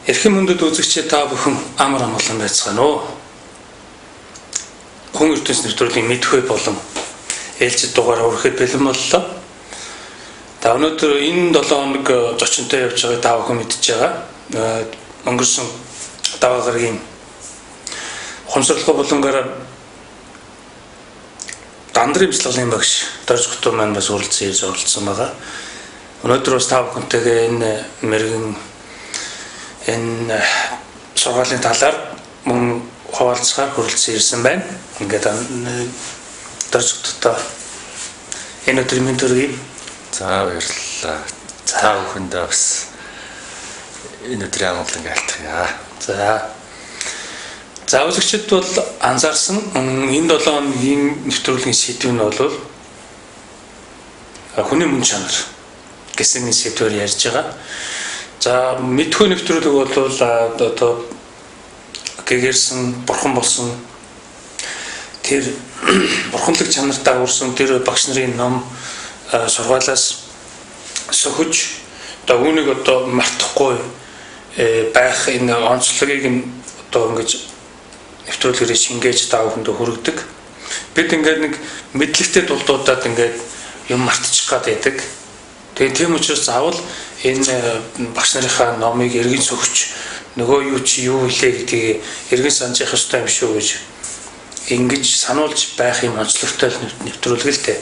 Эрхэм мөндөд үзэгчид та бүхэн амар амгалан байцгаана уу? Хүн ертөнц нэвтрүүлгийн мэдхүй болон ээлжид дугаараа хүрэхэд бэлэн боллоо. Та өнөөдөр энэ 7 хоног зочинтой явж байгааг та бүхэн мэдж байгаа. Өнгөрсөн даваа гарагийн ухамсарлага болонгоор Дандрын бяцлаглалын багш Дорж Готур маань бас уралцсан ирж оролцсон байгаа. Өнөөдөр бас та бүхэнтэйгээ энэ мэрэгэн энэ сургаалын талаар мөн хуваалцахаар хүрэлцэн ирсэн байна. Ингээд Дорж Готуртай энэ өдрийн мэнд төргий. За баярлалаа. Та бүхэндээ бас энэ өдрийн амгалан айлтгая. За үзэгчид бол анзаарсан энэ 7 хоногийн нэвтрүүлгийн сэдв нь бол хүний мөн чанар гэсэн сэдвээр ярьж байгаа. За мэдхүй нэвтрүүлэг бол одоо гэгэрсэн бурхан болсон тэр бурханлаг чанартай урсан тэр багш нарын ном сургаалаас сөхөж одоо үүнийг одоо мартахгүй байх энэ онцлогийг одоо ингэж нэвтрүүлгээрээ шингээж та бүхэндээ хүргэдэг. Бид ингээд нэг мэдлэгтэй дулдуудаад ингээд юм мартчих гад байдаг. Тэгээд тийм учраас заавал энэ багш нарынхаа номыг эргэн сөхөж нөгөө юу чи юу хэлээ гэдгийг эргэн санаж явах ёстой юм шүү гэж ингэж сануулж байх юм онцлогтой нэвтрүүлэг л дээ.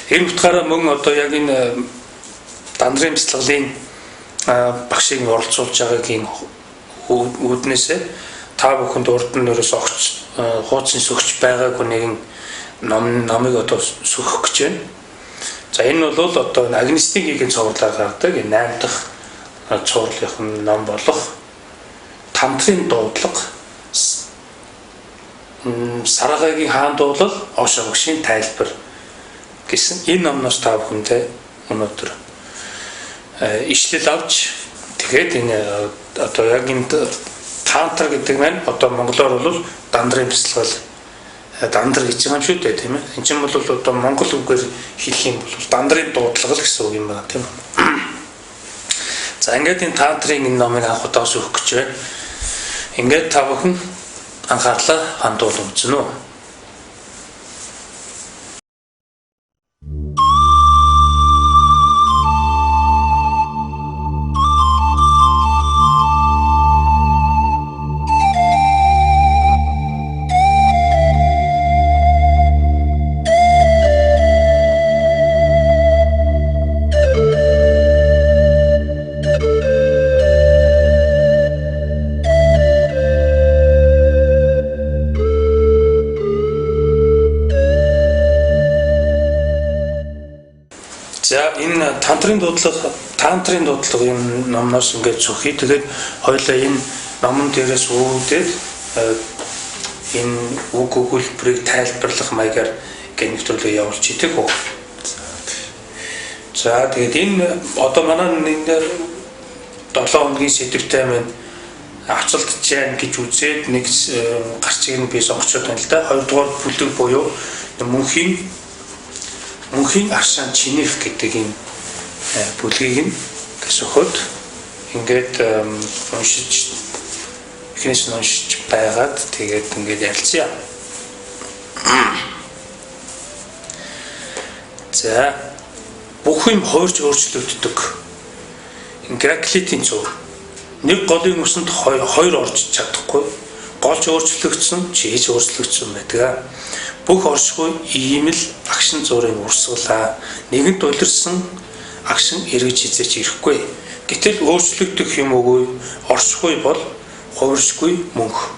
Энэ утгаараа мөн одоо яг энэ Дандрын бяцлаглалын багшийг оролцуулж байгаагийн үүднээсээ та бүхэнд урд нь өрөөс огч хуучин сөхч байгаагүй нэгэн номыг одоо сөхөх гэж байна. За энэ бол одоо агнистигийн цувралаар гардаг 8 дахь цувралын ном болох Тантрын дуудлага Сарагагийн хаан дуулал Ошо багшийн тайлбар гэсэн энэ номноос та бүхэндээ өнөөдөр ишлэл авч тэгээд энэ одоо яг энэ Тантр гэдэг маань одоо монголоор бол Дандрын бяцлаглал Дандр гэж байгаа юм шүү дээ, тийм ээ. Энд чинь бол одоо монгол үгээр хэлэх юм бол Дандрын дуудлага гэсэн үг юм байна, тийм ээ. За ингээд энэ Тантрын энэ номыг анх удаа сөхөх гэж байна. Ингээд та бүхэн анхаарлаа хандуулж үзнэ үү? За энэ Тантрын дуудлага юм номноос ингээд сөхий. Тэгээд хоёлаа энэ номон дээрээс үүдээд энэ үг өгүүлбэрийг тайлбарлах маягаар гэх нэвтрүүлгээ явуулж идэг хөө. За тэгээд энэ одоо манай энэ дээр 7 хоногийн сэдвтэй маань авцалдж जैन гэж үзээд нэг гарчиг нь би сонгочод байна л да. 2 дугаар бүлэг буюу мөнхийн аршаан чинеф гэдэг энэ бүлгийг нь сөхөд ингээд уншиж байгаад тэгээд ингээд ярилцъя. За бүх юм хойрч өөрчлөгддөг. Гераклитийн зөв. Нэг голын усанд хоёр орж чадахгүй. Голч өөрчлөгдсөн, чийж өөрчлөгдсөн байдаг. Бүх оршихуй ийм л агшин зургийн урсгалаа. Нэгэнт улирсан агшин эргэж хизээч ирэхгүй. Гэтэл өөрчлөгдөх юм үгүй. Оршихуй бол хувиршгүй мөнх.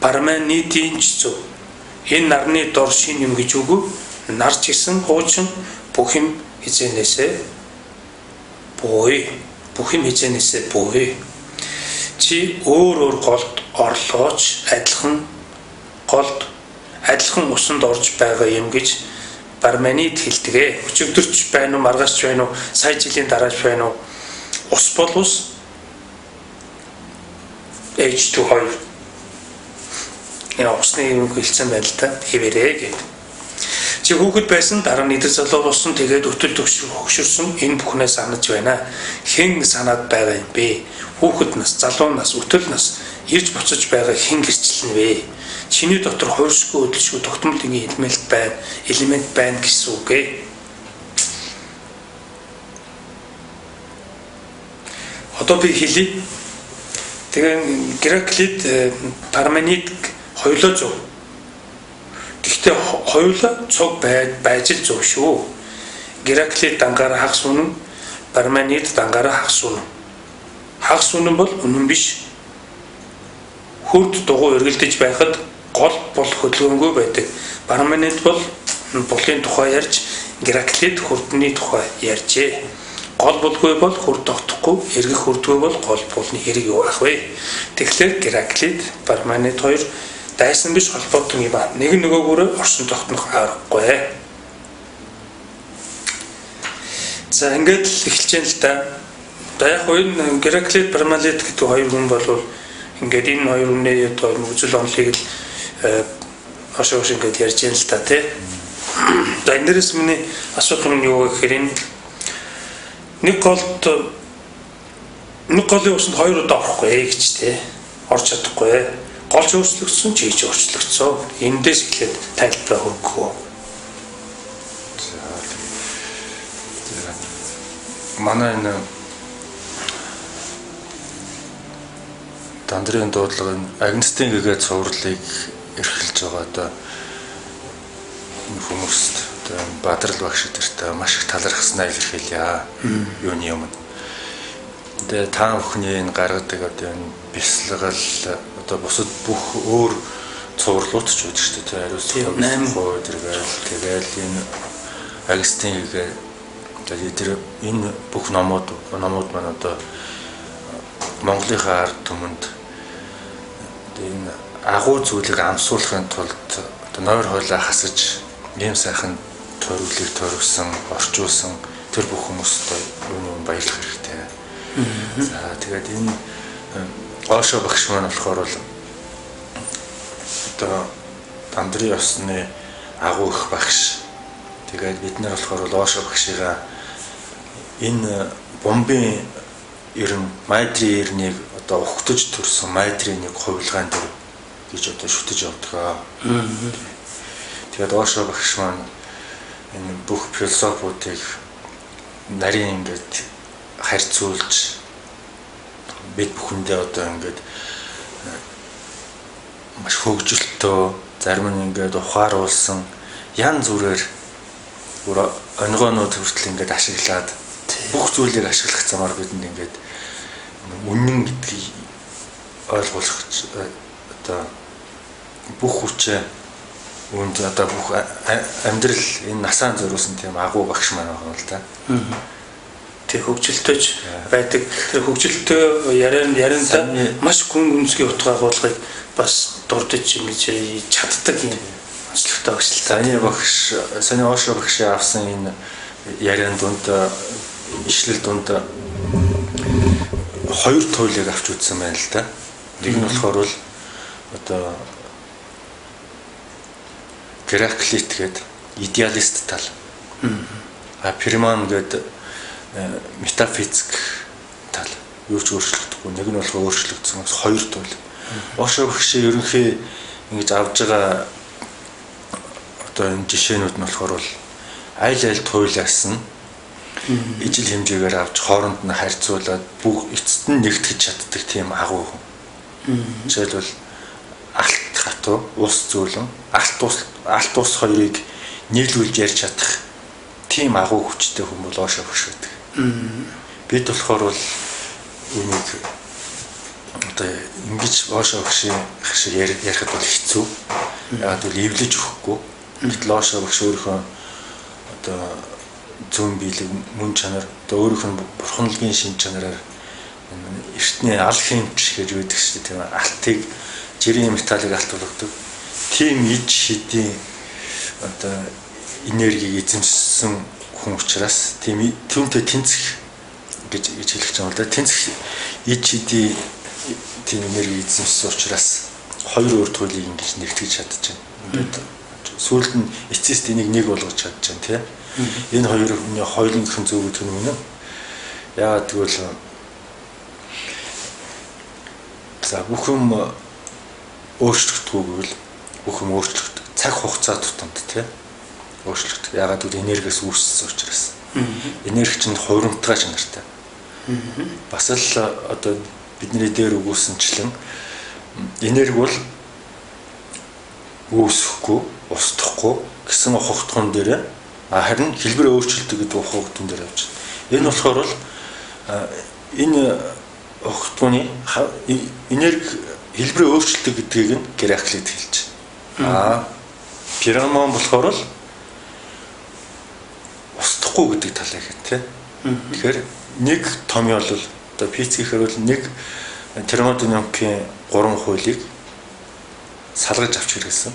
Парменидийн зөв. Энэ нарны дор шин юм гэж үгүй. Нар ч гэсэн хуучин бүх юм хизээнээсээ бууй. Бүх юм хизээнээсээ бууй. Чи өөр голд орлогооч адилхан усанд орж байгаа юм гэж Парменид хэлдэг. Өчигдөрч байна уу, маргааш байна уу, сая жилийн дарааш байна уу? Ус бол ус. H2O. Энэ усны юм хэлсэн байл та. Хэвээрээ гэдэг. Чи хүүхэд байсан дараа нь идэр залуу болсон тэгээд өтөл төгшөрсөн энэ бүхнээ санаж байна. Хэн санаад байгаа юм бэ? Хүүхэд нас, залуу нас, өтөл нас ирж буцаж байгаа хэн гэрчлэн вэ? Чиний дотор хууршгүй өдөлшгүй тогтмолын элемент байна гэсэн үг ээ. Одоо би хэлье. Тэгээ Гераклит, Парменид хоёулаа зөв. Гэхдээ хоёулаа цуг байж л зөв шүү. Гераклит дангаараа хагас үнэн, Парменид дангаараа хагас үнэн. Хагас үнэн бол үнэн биш. Хүрд дугуй эргэлдэж байхад гол бол хөдөлгөөнгүй байдаг. Парменид бол булын тухай ярьж, Гераклит хүрдний тухай ярьжээ. Гол булгүй бол хүрд тогтохгүй, эргэх хүрдгүй бол гол булны хэрэг юу ах вэ? Тэгэхээр Гераклит, Парменид хоёр дайсан биш холбоотон юм аа. Нэг нөгөөгөөрөө орсон тогтнох аргагүй. За ингээд л эхэлж байна л да. За яг энэ Гераклит, Парменид гэдэг хоёр хүн бол ингээд энэ хоёр үнээ одоо үзэл онолыг л хошоош ингээд ярьж байна л да тий. За энэс миний асуулт нь юу гэхээр энэ нэг голын усанд хоёр удаа орохгүй гэж тий. Орж чадахгүй. Голч өөрчлөгдсөн, чийч өөрчлөгдсөн. Эндээс эхлээд тайлбар өгөх. Манай энэ Дандрын дуудлага Агнестийн гэгээ цувралыг эрхэлж байгаа одоо хүмүүст одоо Бадрал багш өдөртөө маш их талархснаа илэрхийлье. Юуны юм. Тэгээ та бүхний энэ гаргадаг одоо энэ бясалгал одоо бусад бүх өөр цувралууд ч үүдэж шүү дээ. Ариусгал 8% тэгэл энэ Агнестийн гэгээ тэр энэ бүх номууд маань одоо Монголынхаа ард түмэнд энэ агуу зүйлийг амсуулахын тулд одоо нойр хойлоо хасаж ийм сайхан тойрвлыг тойрвсон, орчуулсан тэр бүх хүмүүст юу баярлах хэрэгтэй. За тэгээд энэ Ошо багш маань болохоор бол одоо Дандрын ёсны агуу их багш. Тэгээд бид нар болохоор Ошо багшигаа энэ бомбын ерөн майдрын ернийг одоо ухтаж төрсөн майдрын нэг хувилгаан дээр гэж одоо шүтэж явдаг. Тэгээд Ошо багш маань энэ бүх философиудыг нарийн ингээд харьцуулж бид бүхэндээ одоо ингээд маш хөгжилтөө зарим нь ингээд ухааруулсан янз бүрээр онгоонууд хүртэл ингээд ашиглаад бүх зүйлийг ашиглах замаар бидэнд ингээд үнэн гэдгийг ойлгуулах одоо бүх хүчээ үүнд одоо бүх амьдрал энэ насаан зориулсан тийм агуу багш маань байгаа л да. Тэг хөгжилтөж байдаг. Тэр хөгжилтөө ярианда маш гүн гүнзгий утга агуулгыг бас дурдж ингэж чаддаг юм. Онцлогтой багш л та. Саний Ошо багшийн авсан энэ яриан дунд ишлэл дунд хоёр туйлыг авч үзсэн байна л да. Нэг нь болохоор л одоо Гераклит гэдэг идеалист тал. Пирман гэдэг метафизик тал. Юу ч өөрчлөгдөхгүй. Нэг нь болохоор өөрчлөгдсөн хоёр туйл. Ошо багшийн ерөнхий ингэж авж байгаа одоо энэ жишээнүүд нь болохоор бол аль туйлаас нь ижил хэмжээгээр авч хооронд нь харьцуулаад бүх эцэст нь нэгтгэж чаддаг тийм агуу хүн. Жишээлбэл алт хатуу, ус зөөлөн, алт ус хоёрыг нийлүүлж ярьж чадах тийм агуу хүчтэй хүн бол Ошо багш гэдэг. Бид болохоор бол үнийг одоо ингэж Ошо багшийн ярихад бол хэцүү. Яагаад гэвэл эвлэж өгөхгүй. Гэтэл Ошо багш өөрийнхөө одоо зүүн биелэг мөн чанар одоо өөрийнх нь бурханлагын шин чанараар эртний ал хэмч гэж үүдэг шүү дээ тийм алтыг жирийн металлыг алтуулдаг. Тийм иж шидийн одоо энергийг эзэмшсэн хүн учраас тийм түүнтэй тэнцэх гэж хэлэх юм бол да тэнцэх иж шидийн тийм энергийг эзэмшсэн учраас хоёр өөр туйлыг ингэж нэгтгэж чадчихна. Ингээд сүүлд нь эцэст энийг нэг болгож чадчихна тий. Энэ хоёрын зөв гэдэг нь үнэн. Яагаад гэвэл за бүх юм өөрчлөгдөхгүй гэвэл бүх юм өөрчлөгдөв. Цаг хугацаа тутамд тий өөрчлөгдөв. Яагаад гэвэл энергиээс үүссэн учраас. Энерги чинь хуримтгай чанартай. Бас л одоо бидний дээр өгүүлсэнчлэн энерги бол үүсэхгүй, устдахгүй гэсэн ухагтхан дээр харин хэлбэрээ өөрчилдөг гэдэг ухагтхан дээр явж байна. Энэ болохоор бол энэ ухагтхуны энерги хэлбэрээ өөрчилдөг гэдгийг нь Гераклит хэлж байна. Пирамон болохоор л устдахгүй гэдэг талаа гэх тийм. Тэгэхээр нэг томьёол бол одоо физикээр бол нэг термодинамикийн 3 хуулийг салгаж авч хэрэгсэн.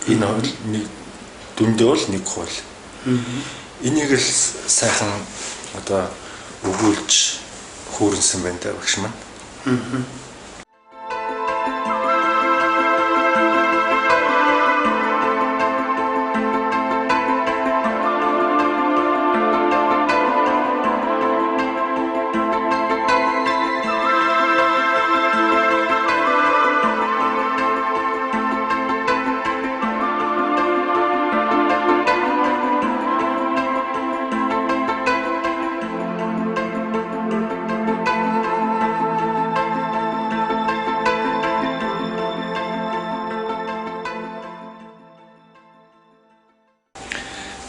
Энэ хууль нэг дүндээ бол нэг хууль. Энийг л сайхан одоо өгүүлж хүүрнсэн байна даа багш маань.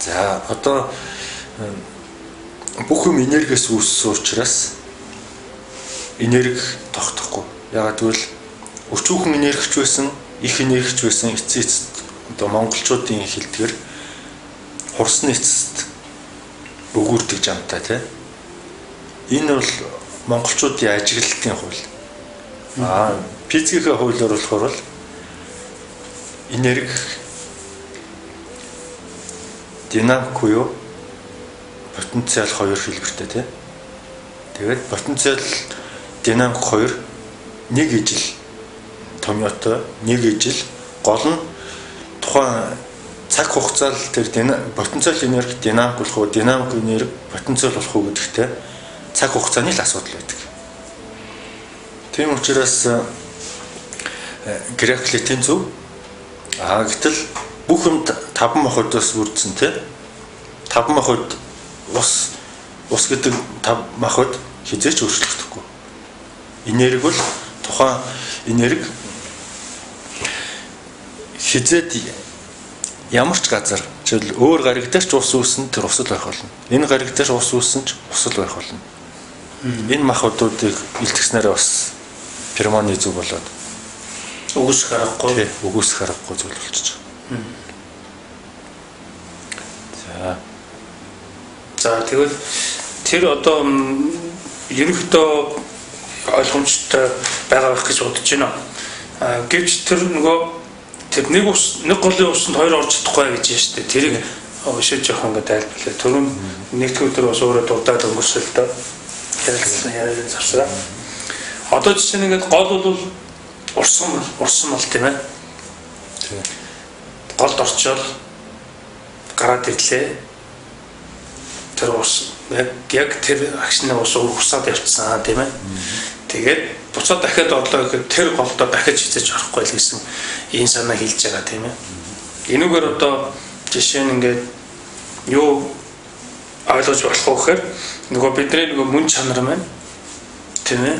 За одоо бүх юм энергиэс үүссэн учраас энерги тогтохгүй. Ягаад гэвэл өчүүхэн энергич байсан, их энергич байсан эцэст одоо монголчуудын хэлдгээр хурсны эцэст өгүүрдэг жамтай тий. Энэ бол монголчуудын ажиглалтын хууль. Физикийн хуулиар болохоор энерги динамик буюу потенциал хоёр хэлбэртэй тий. Тэгээд потенциал динамик хоёр нэг ижил томьёотой нэг ижил гол нь тухайн цаг хугацаанд тэр потенциал энерги динамик болох уу, динамик энерги потенциал болох уу гэдэгтэй цаг хугацааны л асуудал байдаг. Тийм учраас Гераклитийн зөв гэтэл бүх юм 5 махбодоос бүрдсэн тий. 5 махбод ус гэдэг 5 махбод хизээч өөрчлөгдөхгүй. Энерги бол тухайн энерги хизээд ямар ч газар жишээл өөр гариг дээр ч ус үүснэ тэр усал байх болно. Энэ гариг дээр ус үүснэ ч усал байх болно. Энэ махбодуудыг илтгэснээр бас пирамоны зүг болоод үгүйсэх аргагүй. Үгүйсэх аргагүй зүйл болчихж байгаа. За тэгвэл тэр одоо ерөнхийдөө ойлгомжтой байгаа байх гэж бодож байна. Гэвч тэр нөгөө тэр нэг голын усанд хоёр орж чадахгүй гэж байна шүү дээ. Тэрийг өшөө жоохон ингээд тайлбарлаа. Түрүүн нэгдүгээр өдөр бас өөрөө дурдаад өнгөрсөл тоо. Ярилцсан завсраа. Одоо жишээ нь ингээд гол бол урсан бол тийм ээ. Голд орчоод гараад ирлээ. Тэр ус яг тэр агшны ус урсаад явцсан тийм ээ. Тэгээд буцаад дахиад орлоо гэхэд тэр голдоо дахиж хизэж орохгүй л гэсэн энэ санаа хэлж байгаа тийм ээ. Энүүгээр одоо жишээ нь ингээд юу ойлгож болох вэ гэхээр нөгөө бидний нөгөө мөн чанар маань тийм ээ.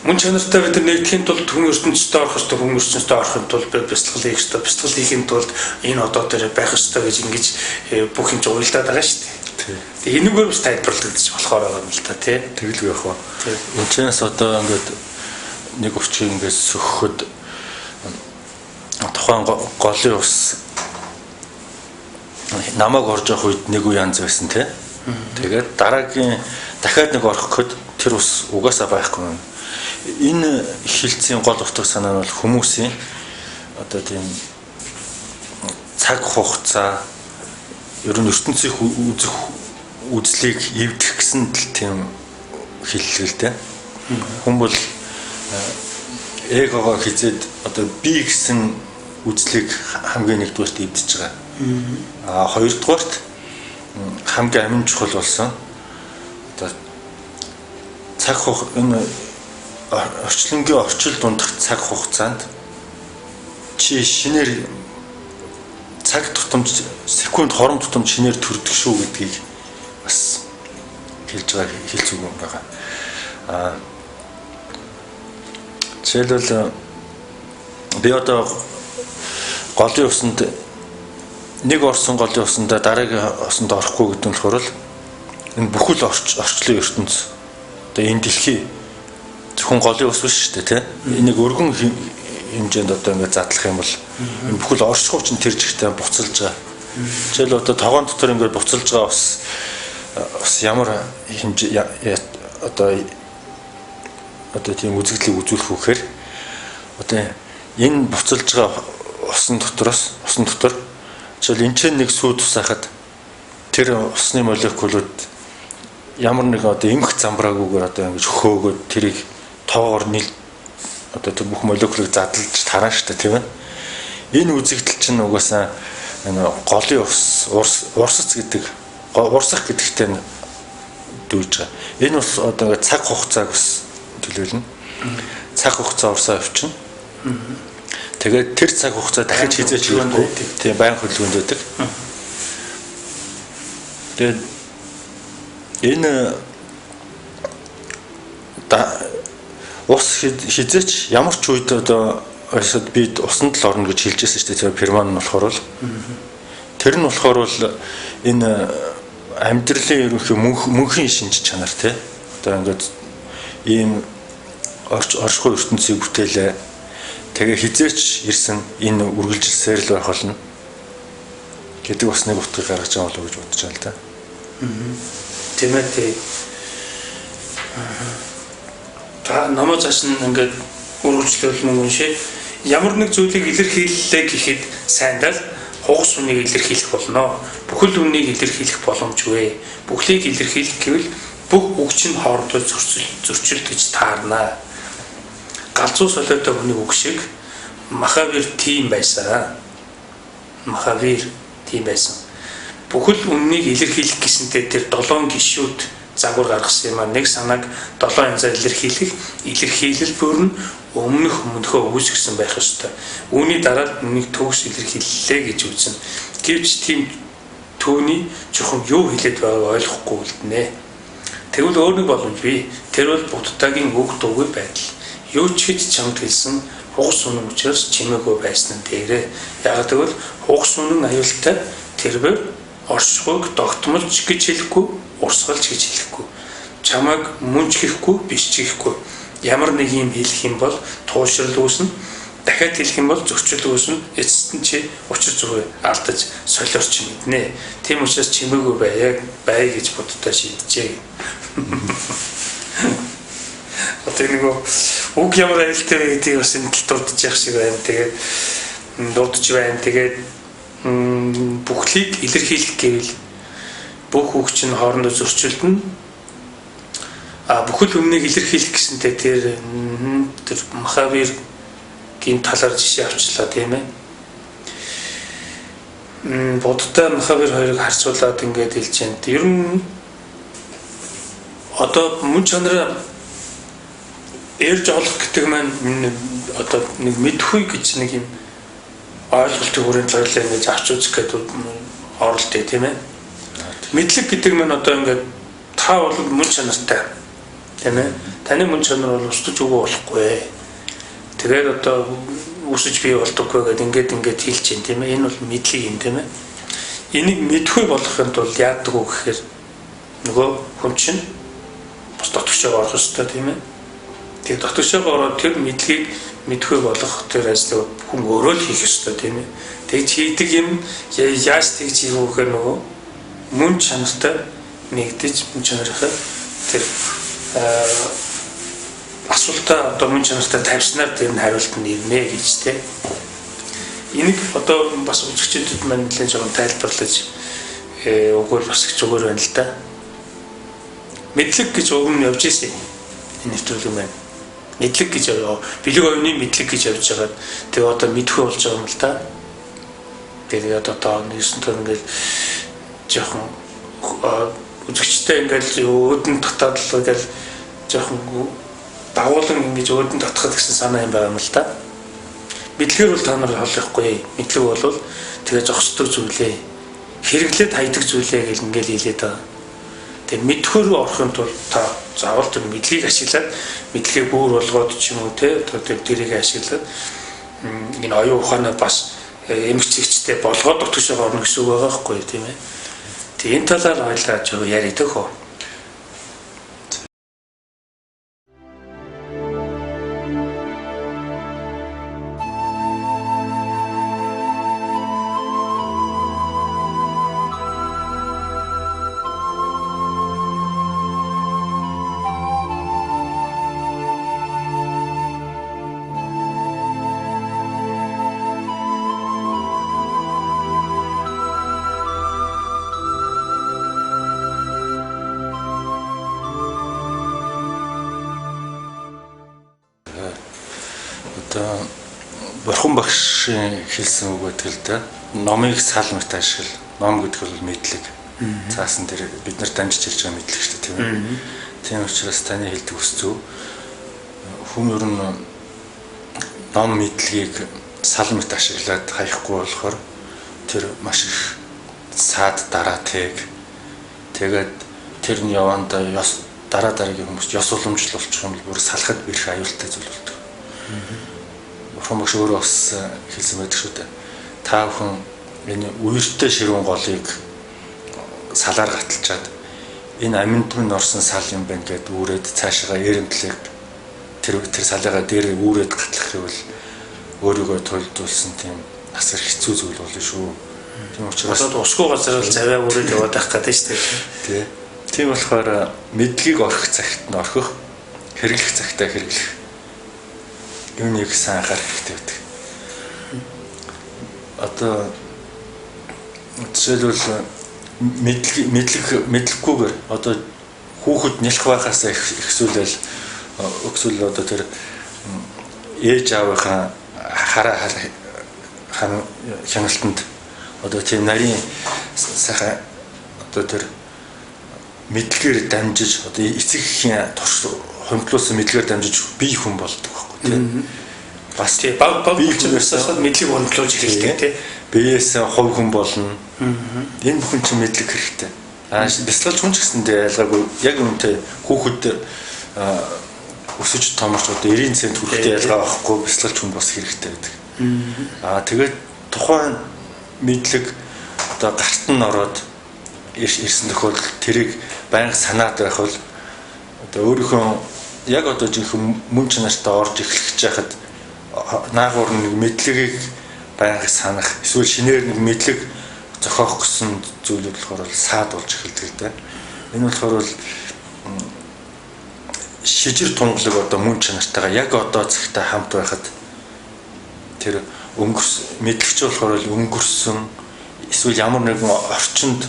Мөн чанартай бид нэгдэхийн тулд хүн ертөнцид орох ёстой, хүн ертөнцид орохын тулд бяцлал хийх ёстой, бяцлал хийхин тулд энэ одоо дээр байх ёстой гэж ингэж бүх юм зурлаад байгаа шүү дээ. Тэгээ энэгээр бас тайлбарлагдчих болохоор байгаа юм л та тий. Тэгэлгүй яах вэ? Энд одоо ингээд нэг өвчгийг ингээд сөхөхөд тухайн голын ус намайг орж явах үед нэг үе янз байсан тий. Тэгээд дараагийн дахиад нэг орох гэхэд тэр ус угаасаа байхгүй юм. Энэ хилцийн гол утга санаа нь бол хүмүүсийн одоо тийм цаг хугацаа ер нь ертөнцийн үзэх үзлийг эвдэх гэсэн тийм хэллэгтэй. Хүн бол эгогоо хизээд одоо би гэсэн үзлийг хамгийн нэгдүгээрт эвдэж байгаа. Хоёрдугаарт хамгийн амин чухал болсон одоо цаг энэ орчлонгийн орчил дундах цаг хугацаанд чи шинээр цаг тутамж секунд хорон тутамж шинээр төрдөг шүү гэдгийг бас хэлж байгаа хэлц үг юм байгаа. Жишээлбэл би одоо голын усанд нэг орсон голын усанда дараагийн усанд орохгүй гэдэг нь болохоор энэ бүхэл орчлон ертөнц одоо энэ дэлхий зөвхөн голын ус биш шүү дээ тийм. Энийг өргөн хэмжээнд одоо ингээд задлах юм бол энэ бүхэл оршихуйч нь тэр жигтэй буцалж байгаа. Жишээл одоо тогоон дотор ингээд буцалж байгаа бас ямар хэмжээ одоо тийм үзэгдлийг үзүүлэх вэхээр одоо энэ буцалж байгаа усан дотор жишээл энэ ч нэг сүү тусахад тэр усны молекулууд ямар нэг одоо эмх замбраагүйгээр одоо ингэж хөөгөөд тэрийг тоогоор одоо тэр бүх молекулыг задлж тараа штэ тийм ээ. Энэ үзэгдэл чинь угаасаа голын урсац гэдэг урсах гэдэгтэй дүүж байгаа. Энэ бас одоо ингэ цаг хугацааг бас төлөөлнө. Цаг хугацаа урсаа авчна. Тэгээд тэр цаг хугацаа дахиж хизээч хийхгүй. Тийм баян хөдөлгөөнд байдаг. Тэгээд энэ ус хизээч ямар ч үед одоо би усанд л орно гэж хэлжсэн шүү дээ. Перман нь болохоор бол тэр нь болохоор бол энэ амьдралын ерөнхий мөнхийн шинж чанар тий. Одоо ингээд ийм оршихуй ертөнцийг бүтээлээ. Тэгээ хизээч ирсэн энэ үргэлжилсээр л байх болно гэдэг бас нэг утгыг гаргаж байгаа болов уу гэж бодож байна л да. Тийм ээ. Та намайг цааш нь ингээд үргэлжлүүлэх мөн шиг ямар нэг зүйлийг илэрхийллээ гэхэд сайндаа хугас үнийг илэрхийлэх болно. Бүхэл үнийг илэрхийлэх боломжгүй. Бүхлийг илэрхийлэх гэвэл бүх үгч нь хоорондоо зөрчил гэж таарна. Галзуу солиотой хүний үг шиг Махавир тийм байсан. Бүхэл үннийг илэрхийлэх гэсэнтэй тэр 7 гишүүд загвар гаргасан юм. Нэг санааг 7 янзаар илэрхийлэл бүр нь өмнөхөө үүсгэсэн байх ёстой. Үүний дараа нэг төгс илэрхийллээ гэж үзнэ. Гэвч тийм төвний жоохон юу хэлээд байгааг ойлгохгүй үлднэ. Тэгвэл өөр нэг боломж бий. Тэр бол Буддагийн үг дуугүй байдал. Юу ч хийж чамд хэлсэн хугас үнэн учраас чимээгүй байсан нь дээрээ. Яг тэгвэл хугас үнэн аюултай тэрээр оршихуйг тогтмолж гэж хэлэхгүй, урсгалж гэж хэлэхгүй. Чамайг мөнч хийхгүй, биш ч хийхгүй. Ямар нэг юм хэлэх юм бол туушрал үүснэ. Дахиад хэлэх юм бол зөрчил үүснэ. Эцэст нь чи учир зүрхээ алдаж солиорч мэднэ. Тийм учраас чимээгүй бай гэж Буддаа шийджээ. Одоо нэг үг ямар аюултай вэ гэдгийг бас энэ тал дурдж явах шиг байна. Тэгээд бүхлийг илэрхийлэх гэвэл бүх үг чинь хоорондоо зөрчилдөн. Бүхэл өмнөийг илэрхийлэх гэсэнтэй тэр Махавиргийн талаар жишээ авчлаа тийм ээ. Буддаа Махавир хоёрыг харьцуулаад ингэж хэлж байна. Ер нь одоо мөн чанараа эрж олох гэдэг маань одоо нэг мэдхгүй гэж нэг юм ойлголтын хүрээнд зориулсан гэж авч үзэх гэдэг оролт тийм ээ. Мэдлэг гэдэг маань одоо ингээд та бол мөн чанартай тийм ээ. Таны мөн чанар бол устж өгөө болохгүй. Тэгээд одоо үсэж бий болдоггүй гэдэг ингээд хэлж чинь тийм ээ. Энэ бол мэдлэг юм тийм ээ. Энийг мэдхгүй болохын тулд яадаг уу гэхээр нөгөө хүн чинь бас дотгошоо орох ёстой тийм ээ. Тэгээд дотгошоо ороод тэр мэдлэгийг мэдхгүй болох тэр ажлыг хүн өөрөө л хийх ёстой тийм ээ. Тэгж хийдэг юм яаж тэгж хийх вэ гэхээр нөгөө мөн чанартай нэгдэж мөн чанарынхаа тэр асуултаа одоо мөн чанартай тавьснаар тэр нь хариулт нь ирнэ гэж тийм. Энийг одоо бас үзэгчдэд маань нэлээд жоохон тайлбарлаж өгвөл бас их зүгээр байна л да. Мэдлэг гэж уг нь явж ирсэн. Энэ нэвтрүүлэг маань мэдлэг гэж бэлэг овны мэдлэг гэж явж байгаа. Тэгээ одоо мэдхүй болж байгаа юм л да. Тэгээд одоо 9 төр ингээл жоохон үзэгчтэй ингээл өөдөн татаад л ингээл жоохон дагуулan ингэж өөдөн татхад гэсэн санаа юм байгаа юм л да. Мэдлэгээр бол та нар холихгүй. Мэдлэг бол тэгээ зогсдог зүйлээ, хэрэглээд хайдаг зүйлээ гэл ингээл хэлээд байгаа. Тэгээ мэдхүй рүү орохын тулд та заавал тэр мэдлэгийг ашиглаад мэдлэгээ бүр болгоод ч юм уу те одоо тэрийг ашиглаад энэ оюун ухаанаа бас эмгцэгчтэй болгоод өгч байгаа орно гэсэн үг байгаа байхгүй тийм ээ. Тэгээ энэ талаар ойлгож яриад өгөө. Бурхан багш хэлсэн үг гэдэг л да. Номыг салмагт ашигла. Ном гэдэг бол мэдлэг. Цаасан дээр бид нар дамжиж хэлж байгаа мэдлэг шүү дээ, тийм ээ. Тийм учраас таны хэлдэг ус зөв. Хүн ер нь ном мэдлэгийг салмагт ашиглаад хаяхгүй болохоор тэр маш их саад дараатэйг тэгээд тэрний яванда дараа дараагийн хүмүүс ёс уламжлал болчих юм бол бүр салахад бэрх аюултай зүйл болдог. Бурхан багш өөрөө бас хэлсэн байдаг шүү дээ. Та бүхэн энэ үертэй ширүүн голыг салаар гаталчаад энэ амьд минь орсон сал юм байна гэд үүрээд цаашаа эрэмтлэг тэр салыгаа дээр үүрээд гатлах гэвэл өөрийгөө туйлдуулсан тийм асар хэцүү зүйл болно шүү. Тийм учраас усгүй газар бол заваа үрээд яваад байх гэдэг шүү дээ. Тийм болохоор мэдлэгийг орох цагт нь орхих, хэрэглэх цагтаа хэрэглэх юуныг сайн анхаарах хэрэгтэй байдаг. Одоо жишээлбэл мэдлэггүйгээр одоо хүүхэд нялх байхаас ихсүүлэл одоо тэр ээж аавынхаа хараа хяналтанд одоо тийм нарийн сайхан одоо тэр мэдлэгээр дамжиж одоо эцэг эхийн турш хомдлуулсан мэдлэгээр дамжиж бие хүн болдог байхгүй тийм бас тийм баг хүмүүсээс мэдлэг хөндлөж эхэлдэг тийм биеэс хувь хүн болно. Энэ бүхэн чинь мэдлэг хэрэгтэй. Бясалгалч хүн ч гэсэндээ ялгаагүй яг үнэтэй хүүхэд өсөж томорч одоо 90 цент хүрэхтэй ялгаа байхгүй бясалгалч хүн бас хэрэгтэй байдаг. Тэгээд тухайн мэдлэг одоо гарт нь ороод ирсэн тохиолдолд тэрийг байнга санаад байх бол одоо өөрийнхөө яг одоо жинхэнэ мөн чанартай орж эхлэх жахад наагур нэг мэдлэгийг байнга санах эсвэл шинээр нэг мэдлэг зохиох гэсэн зүйлүүд болохоор саад болж эхэлдэг л дээ. Энэ болохоор бол шижир тунгалаг одоо мөн чанартайгаа яг одоо цагтаа хамт байхад тэр мэдлэгч болохоор өнгөрсөн эсвэл ямар нэгэн орчинд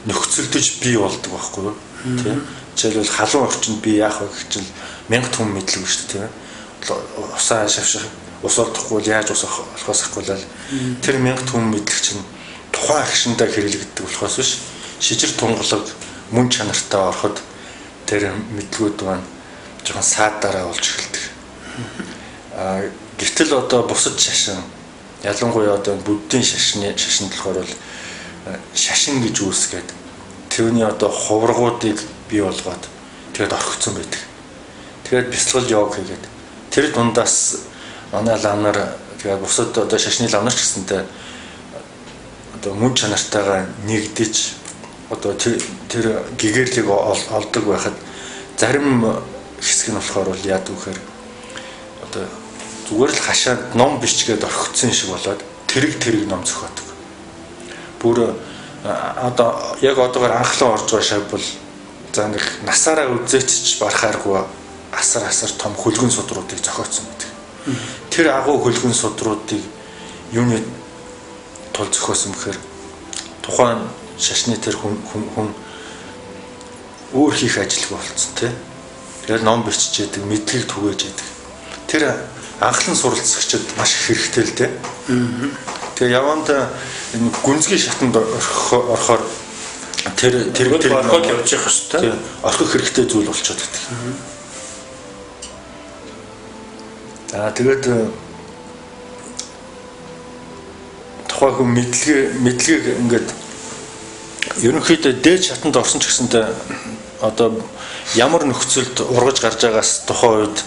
нөхцөлдөж бий болдог байхгүй юу? Тийм. Жишээлбэл халуун орчинд би яах вэ гэж чинь 1000 хүн мэдлэг шүү дээ, тийм ээ. Усаа шавших, ус олдохгүй яаж ус болохоос ахгүйл тэр 1000 хүн мэдлэг чинь тухайн агшиндаа хэрэглэгддэг болохоос биш шижир тунгалаг мөн чанартай ороход тэр мэдлгүүд маань жоохон саадаараа болж эхэлдэг. Гэтэл одоо бусад шашин ялангуяа одоо буддийн шашинд болохоор бол шашин гэж үүсгээд тэрний одоо хуврагуудыг бий болгоод тэгээд орхигдсон байдаг. Тэгээд бясалгал йог хийгээд тэр дундаас манай ламнаар тэгээд бусад одоо шашны ламнаар ч гэсэнтэй одоо мөн чанартайгаа нэгдэж одоо тэр гэгэрлийг олдог байхад зарим хэсэг нь болохоор бол яад вэхээр одоо зүгээр л хашаанд ном бичгээд орхигдсон шиг болоод тэрэг ном зохиодог. Бүр одоо яг одоогоор анхлан орж байгаа шав бол за нэг насаараа үзээч барахааргүй асар том хөлгөн судруудыг зохиоцсон гэдэг. Тэр агуу хөлгөн судруудыг юуны тул зохиосон бэхээр тухайн шашны тэр хүн өөр хийх ажилгүй болцсон тий. Тэгэл ном бичиж яадаг, мэдлэг түгээж яадаг. тэр анхлан суралцагчид маш их хэрэгтэй л дээ. Тэгээ яванд энэ гүнзгий шатанд орохоор тэр орхоод явж явах хэрэгтэй. Орхих хэрэгтэй зүйл болчиход байдаг. За тэгээд тухайн хүн мэдлэгийг ингээд ерөнхийдөө дээд шатанд орсон ч гэсэнтэй одоо ямар нөхцөлд ургаж гарч байгаас тухайн үед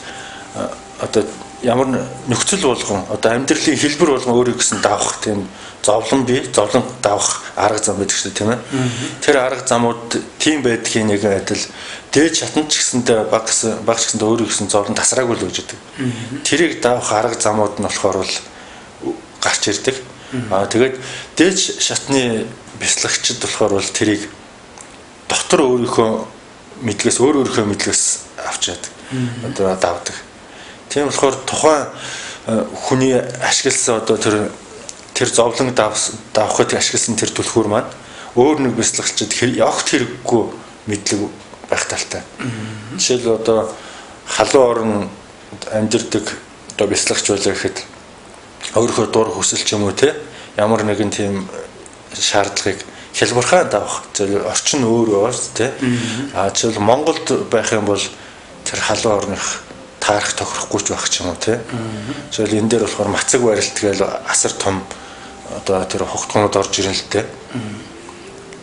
одоо ямар нөхцөл болгон одоо амьдралын хэлбэр болгон өөрийг гэсэн давах тийм зовлон давах арга зам байдаг шүү дээ тийм ээ. Тэр арга замууд тийм байдгийн нэг адил дээд шатанд ч гэсэнтэй баг гэсэнтэй өөрийг гэсэн зовлон тасраагүй л үүж идэг. Тэрийг давах арга замууд нь болохоор бол гарч ирдэг. Тэгээд дээд шатны бяцлагчид болохоор бол тэрийг дотор өөрийнхөө мэдлэгээс авчаад одоо давдаг. Тийм болохоор тухайн хүний ашигласан одоо тэр зовлон давхад ашигласан тэр түлхүүр маань өөр нэг бяцлагчид огт хэрэггүй мэдлэг байх талтай. Жишээл одоо халуун орн амьдэрдэг одоо бяцлагч байлаа гэхэд өөрийнхөө дур хүсэл ч юм уу те ямар нэгэн тийм шаардлагыг хялбархан давах зөв орчин өөр ууш те жишээл Монголд байх юм бол тэр халуун орных таарах тохирохгүй ч байх ч юм уу те жишээл энэ дээр болохоор мацаг барилт гээл асар том одоо тэр хугтгонод орж ирэн л те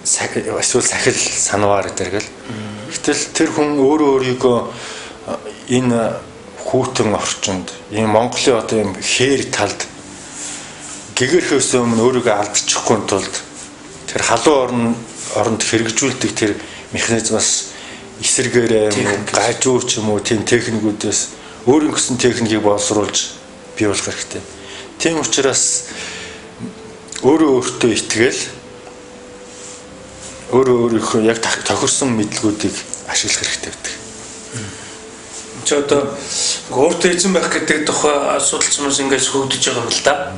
эсвэл сахил санваар гэдэг л гэтэл тэр хүн өөрийгөө энэ хүүтэн орчинд энэ Монголын одоо юм хээр талд гэгэрхээс өмнө өөрийгөө алдчихгүй тулд тэр халуун оронд хэрэгжүүлдэг тэр механизмаас эсэргээрээ гажуу ч юм уу тийм техникүүдээс өөрийн гэсэн техникийг боловсруулж бий болох хэрэгтэй. Тийм учраас өөртөө итгэл өөрийнхөө яг тохирсон мэдлгүүдийг ашиглах хэрэгтэй байдаг. Чи одоо өөртөө эзэн байх гэдэг тухай асуудалчмаас ингэж хөгдөж байгаа юм л да.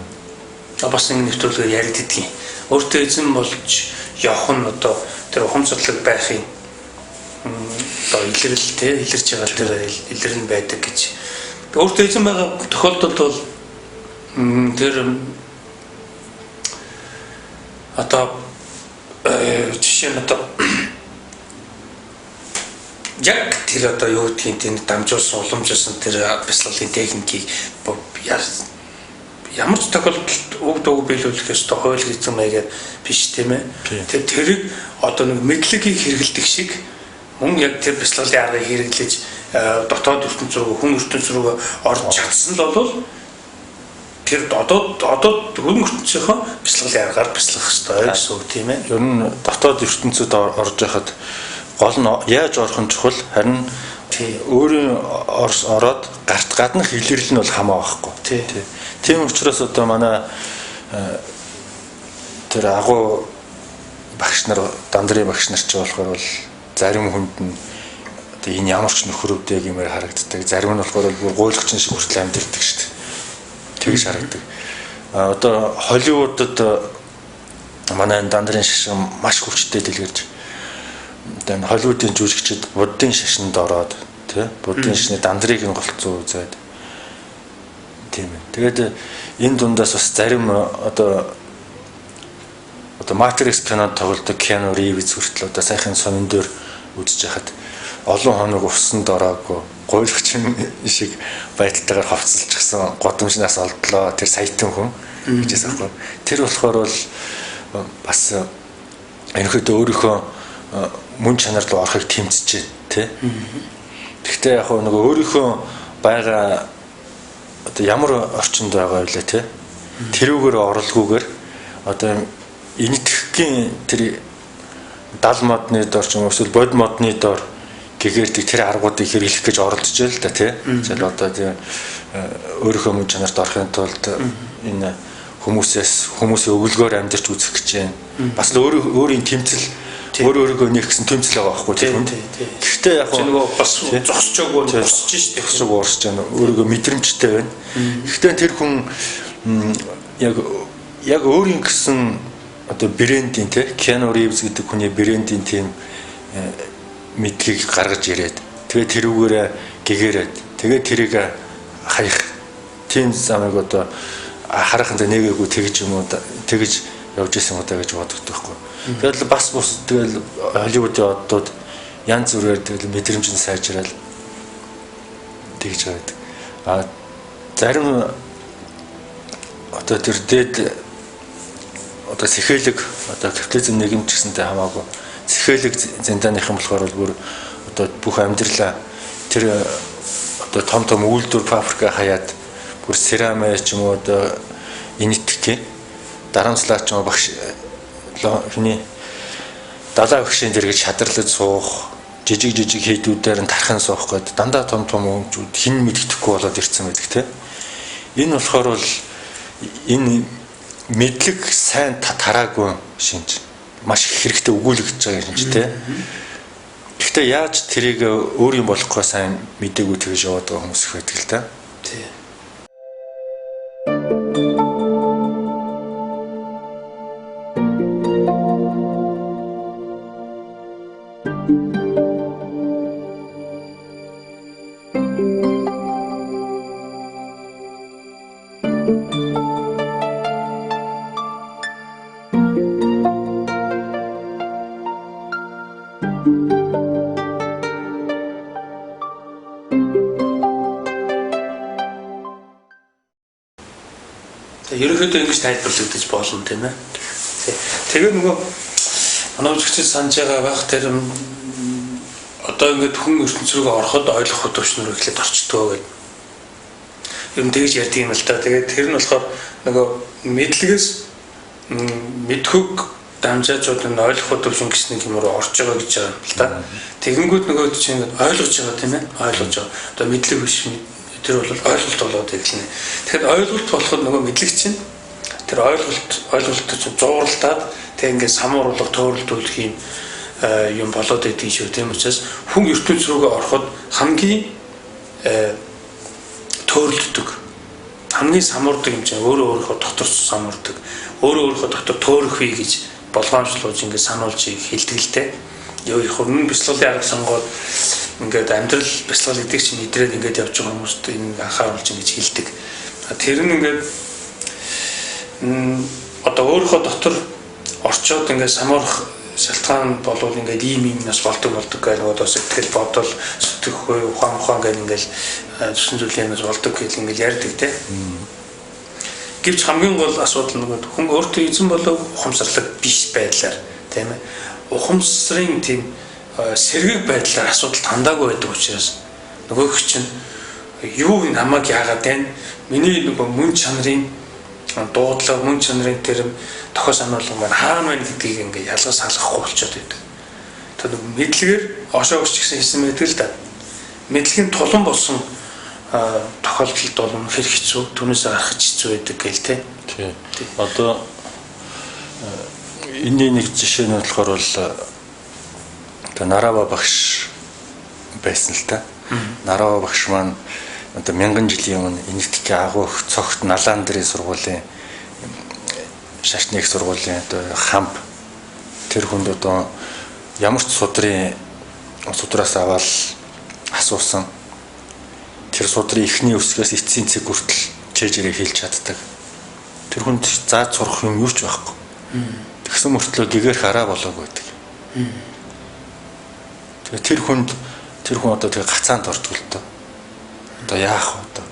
Бас ингэ нэвтрүүлгээр яригддаг юм. Өөртөө эзэн болж явах нь одоо тэр ухамсарлаг байхын одоо илэрлэлтэй илэрч байгаа тэр илэрн байдаг гэж. Өөртөө эзэн байгаа тохиолдолд бол тэр одоо жишээ нь одоо яг тэр одоо юу гэдгийг тэнд дамжуулсан уламжлсан тэр бяцлаглалын техникийг ямар ч тохиолдолд өг дөг биелүүлэхээс то хууль эзэн маягаар биш тийм ээ. Тэрийг одоо нэг мэдлэгийг хэрэгэлдэг шиг мөн яг тэр бяцлаглалын аргыг хэрэглэж дотоод ертөнц рүү хүн ертөнц рүү орж чадсан л бол тэр одоо хүн ертөнцийнхөө бяцлаглалын аргаар бяцлах хэрэгтэй гэсэн үг тийм ээ. Ер нь дотоод ертөнцид орж яхад гол нь яаж орох нь чухал харин өөрийн ороод гаднах илэрлэл нь бол хамаа байхгүй. Тийм учраас одоо манай тэр агуу багш нар дандрын багш нар ч болохоор бол зарим хүнд нь одоо энэ ямар ч нөхөр өвдөө гэмээр харагддаг. Зарим нь болохоор бүр гуйлгчин шиг хүртэл амьдэрдэг шүү дээ. Тэгж харагдаг. Одоо Холливуудад манай дандрын шашин маш хүчтэй дэлгэрж одоо Холливуудын жүжигчид буддын шашинд ороод тий буддын шашны дандрыг нь голцоо үзээд тийм ээ. Тэгээд энэ дундаас бас зарим одоо Matrix кинод тоглодог Keanu Reeves хүртэл одоо сайхан сонин дээр үзэж хахад олон хоног усанд ороогүй гуйлгчин шиг байдалтайгаар хавцалчихсан годамжнаас олдлоо тэр саятан хүн гэжээс аахгүй. Тэр болохоор бол бас ерөнхийдөө өөрийнхөө мөн чанар руу орохыг тэмцэж байна тий. Гэхдээ яг нөгөө өөрийнхөө байгаа одоо ямар орчинд байгаа вэ тий. Тэрүүгээр оролгүйгээр одоо энэтхэгийн тэр 70 модны дор ч юм уу эсвэл бод модны дор гэгэрдэг тэр аргуудыг хэрэглэх гэж оролдож байна л да тий. Жишээл одоо тий өөрийнхөө мөн чанарт орохын тулд энэ хүмүүсийн өвөлгөөр амьдарч үзэх гэж байна. Бас л өөрийн тэмцэл өөрөөгөө нэх гэсэн тэмцэл байгаа байхгүй тийм. Гэхдээ яг нөгөө бас зогсчоогүй босч штеп зогсчоог уурсч байна. Өөрөөгөө мэдрэмжтэй байна. Гэхдээ тэр хүн яг өөрийн гэсэн одоо брендийн тий Keanu Reeves гэдэг хүний брендийн тийм мэдлэгийг гаргаж ирээд тэгээд тэрүүгээрээ гэгэрээд тэгээд тэрийг хаях тийм замыг одоо хараханд нэгээгүй тэгж юм уу тэгж явж исэн удаа гэж боддог байхгүй. Тэгэл бас бус тэгэл Холливуудын одууд янз бүрээр тэгэл мэдрэмж нь сайжрал тэгж байдаг. Зарим одоо тэр дээд одоо сэхэлэг одоо капитализм нийгэм ч гэсэнтэй хамаагүй сэхэлэг зэнданыхан болохоор бүр одоо бүх амьдралаа тэр одоо том үйлдвэр фабрика хаяад бүр серамэ ч юм уу одоо инэтгэх дарамтлаач юм багш хүний далаа багшийн дэргэж шадарлаж суух жижиг хийдүүдээр нь тархан суух гээд дандаа том өмчүүд хин мэддэхгүй болоод ирсэн байдаг тийм. Энэ болохоор бол энэ мэдлэг сайн тараагүй шинж маш их хэрэгтэй өгүүлэгдэж байгаа шинж тийм. Гэхдээ яаж тэрийг өөр юм болохгүй сайн мэдээгүй тэгж яваад байгаа хүмүүс их байдаг л да. Тийм. Ерөнхийдөө ингэж тайлбарлагдаж болно тийм ээ. Тэгээд нөгөө манай үзэгчид санаж байгаа байх тэр одоо ингэж хүн ертөнц рүүгээ ороход ойлгох төвчнөр ихлэд орчдгоо гэдэг. Ер нь тэгж ярьдаг юм л да. Тэгээд тэр нь болохоор нөгөө мэдлэгээс мэдхүг дамжаачууд нь ойлгох төвшин гэсэн юм руу орж байгаа гэж байгаа юм л да. Тэгэнгүүт нөгөө чинь ойлгож байгаа тийм ээ. Ойлгож байгаа. Одоо мэдлэг биш тэр бол ойлголт болоод ирлээ. Тэгэхээр ойлголт болоход нөгөө мэдлэг чинь тэр ойлголтод чинь зууралдаад тэг ингээд самууруулга төөрөлдүүлэх юм болоод идэв шүү. Тийм учраас хүн ертөнц рүүгээ ороход хамгийн төөрөлддөг хамгийн самуурдаг юм чинь өөрөө дотор самуурдаг өөрөө дотор төөрөх бий гэж болгоомжлуулж ингээд сануулж хэлдэг л дээ. Юу их хөрнөн бяцлаглалын арга сонгоод ингээд амьдрал бяцлал гэдэг чинь мэдрээд ингээд явж байгаа хүмүүст энэ анхааруулж ингэж хэлдэг. Тэр нь ингээд одоо өөрөө дотор орчоод ингээд самуурах шалтгаан болвол ингээд ийм нас болдог гэж нөгөө сэтгэл бодол сэтгэхгүй ухаан гэж ингээд зүсэн зүйлийн нас болдог гэж ингээд ярьдаг те. Гэвч хамгийн гол асуудал нөгөө хүн өөртөө эзэн болов ухамсарлаг биш байдлаар тийм ээ. Ухамсарын тийм сэргийг байдлаар асуудал тандаагүй байдаг учраас нөгөөх чинь юу намайг яагаад байна? Миний нөгөө мөн чанарын дуудлага мөн чанарын тэр тохио сануулга маань хаана байна гэдгийг ингээ ялгаж салгахгүй болчиход байдаг. Тэр мэдлэгээр ошоо өсч гэсэн хэлсэн байдаг л да. Мэдлэгийн тулан болсон тохиолдолд бол үнэхээр хэцүү, түүнээс гарах хэцүү байдаг гэл те. Тий. Одоо энэний нэг жишээ нь болохоор бол Нарава багш байсан л та. Нарава багш маань одоо 1000 жилийн өмнө энэтхгийн агуух цогт налаан дээрийн сургуулийн шашныг сургуулийн одоо хамб тэр хүнд одоо ямар ч судраас аваад асуусан. Тэр судрын ихний өсгөөс эцсийн цэг хүртэл чэжрээ хэлж чаддаг. Тэр хүнд зааж сурах юм юу ч байхгүй. Тэгсэн мөртлөө гэгээр хараа болоог байдаг. Тэгээ тэр хүн одоо тэгээ гацаанд ордог л доо. Одоо яах вэ одоо?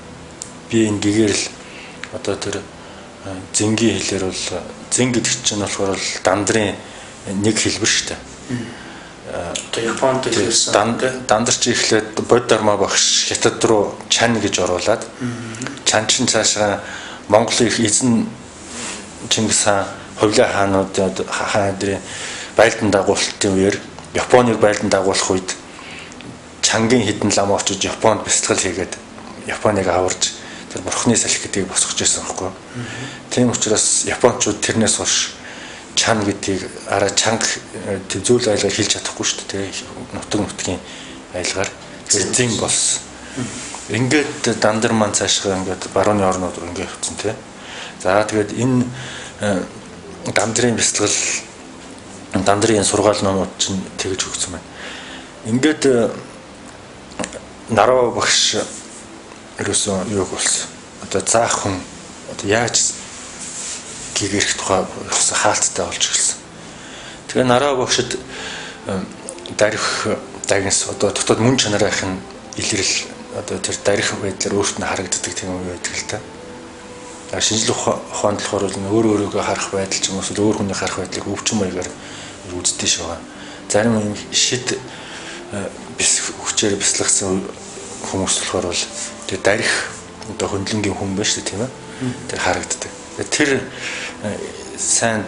Би энэ гэгээр л одоо тэр зингийн хэлээр бол зин гэдэг чинь болохоор бол дандрын нэг хэлбэр шүү дээ. Одоо Японд хэлсэн дандарч ихлээд бод дарма багш хятад руу чан гэж оруулаад чан чин цаашаа Монголын их эзэн Чингис хаан Хувлаа хаануудын байлдан дагуулалтын үеэр Японыг байлдан дагуулах үед чангийн хідэн лам очиж Японд бяцлал хийгээд Японыг аварж тэр бурхны салхи гэдгийг босгож байсан байхгүй. Тийм учраас японочууд тэрнээс хойш чан гэдгийг араа чанга зүйл айлгаар хэлж чадахгүй шүү дээ. Нутгийн айлгаар зин болсон. Ингээд дандар маань цаашгаа ингээд барууны орнууд руу ингээд явцсан тий. За тэгээд энэ дандрын бяцлал дандрын сургаал номууд чинь тэгж өгсөн байна. Ингээд Нарава багш ерөөсөн юуг болсон. Одоо заах хүн одоо яаж гэгэрх тухай хаалттай болж эхэлсэн. Тэгээ нараа багшид дарих дагнас одоо дотоод мөн чанарын илрэл одоо тэр дарих байдлаар өөрт нь харагддаг тийм үе байдаг л та. Шинжлэх ухаанд болохоор өөр өөрийгөө харах байдал ч юм уу өөр хүний харах байдлыг өвчин маягаар үздэг шүү. Зарим юм шид хүчээр бясалгасан хүмүүс болохоор бол тэр дарих одоо хөндлөнгийн хүн байна шүү тийм ээ. Тэр харагддаг. Тэр сайн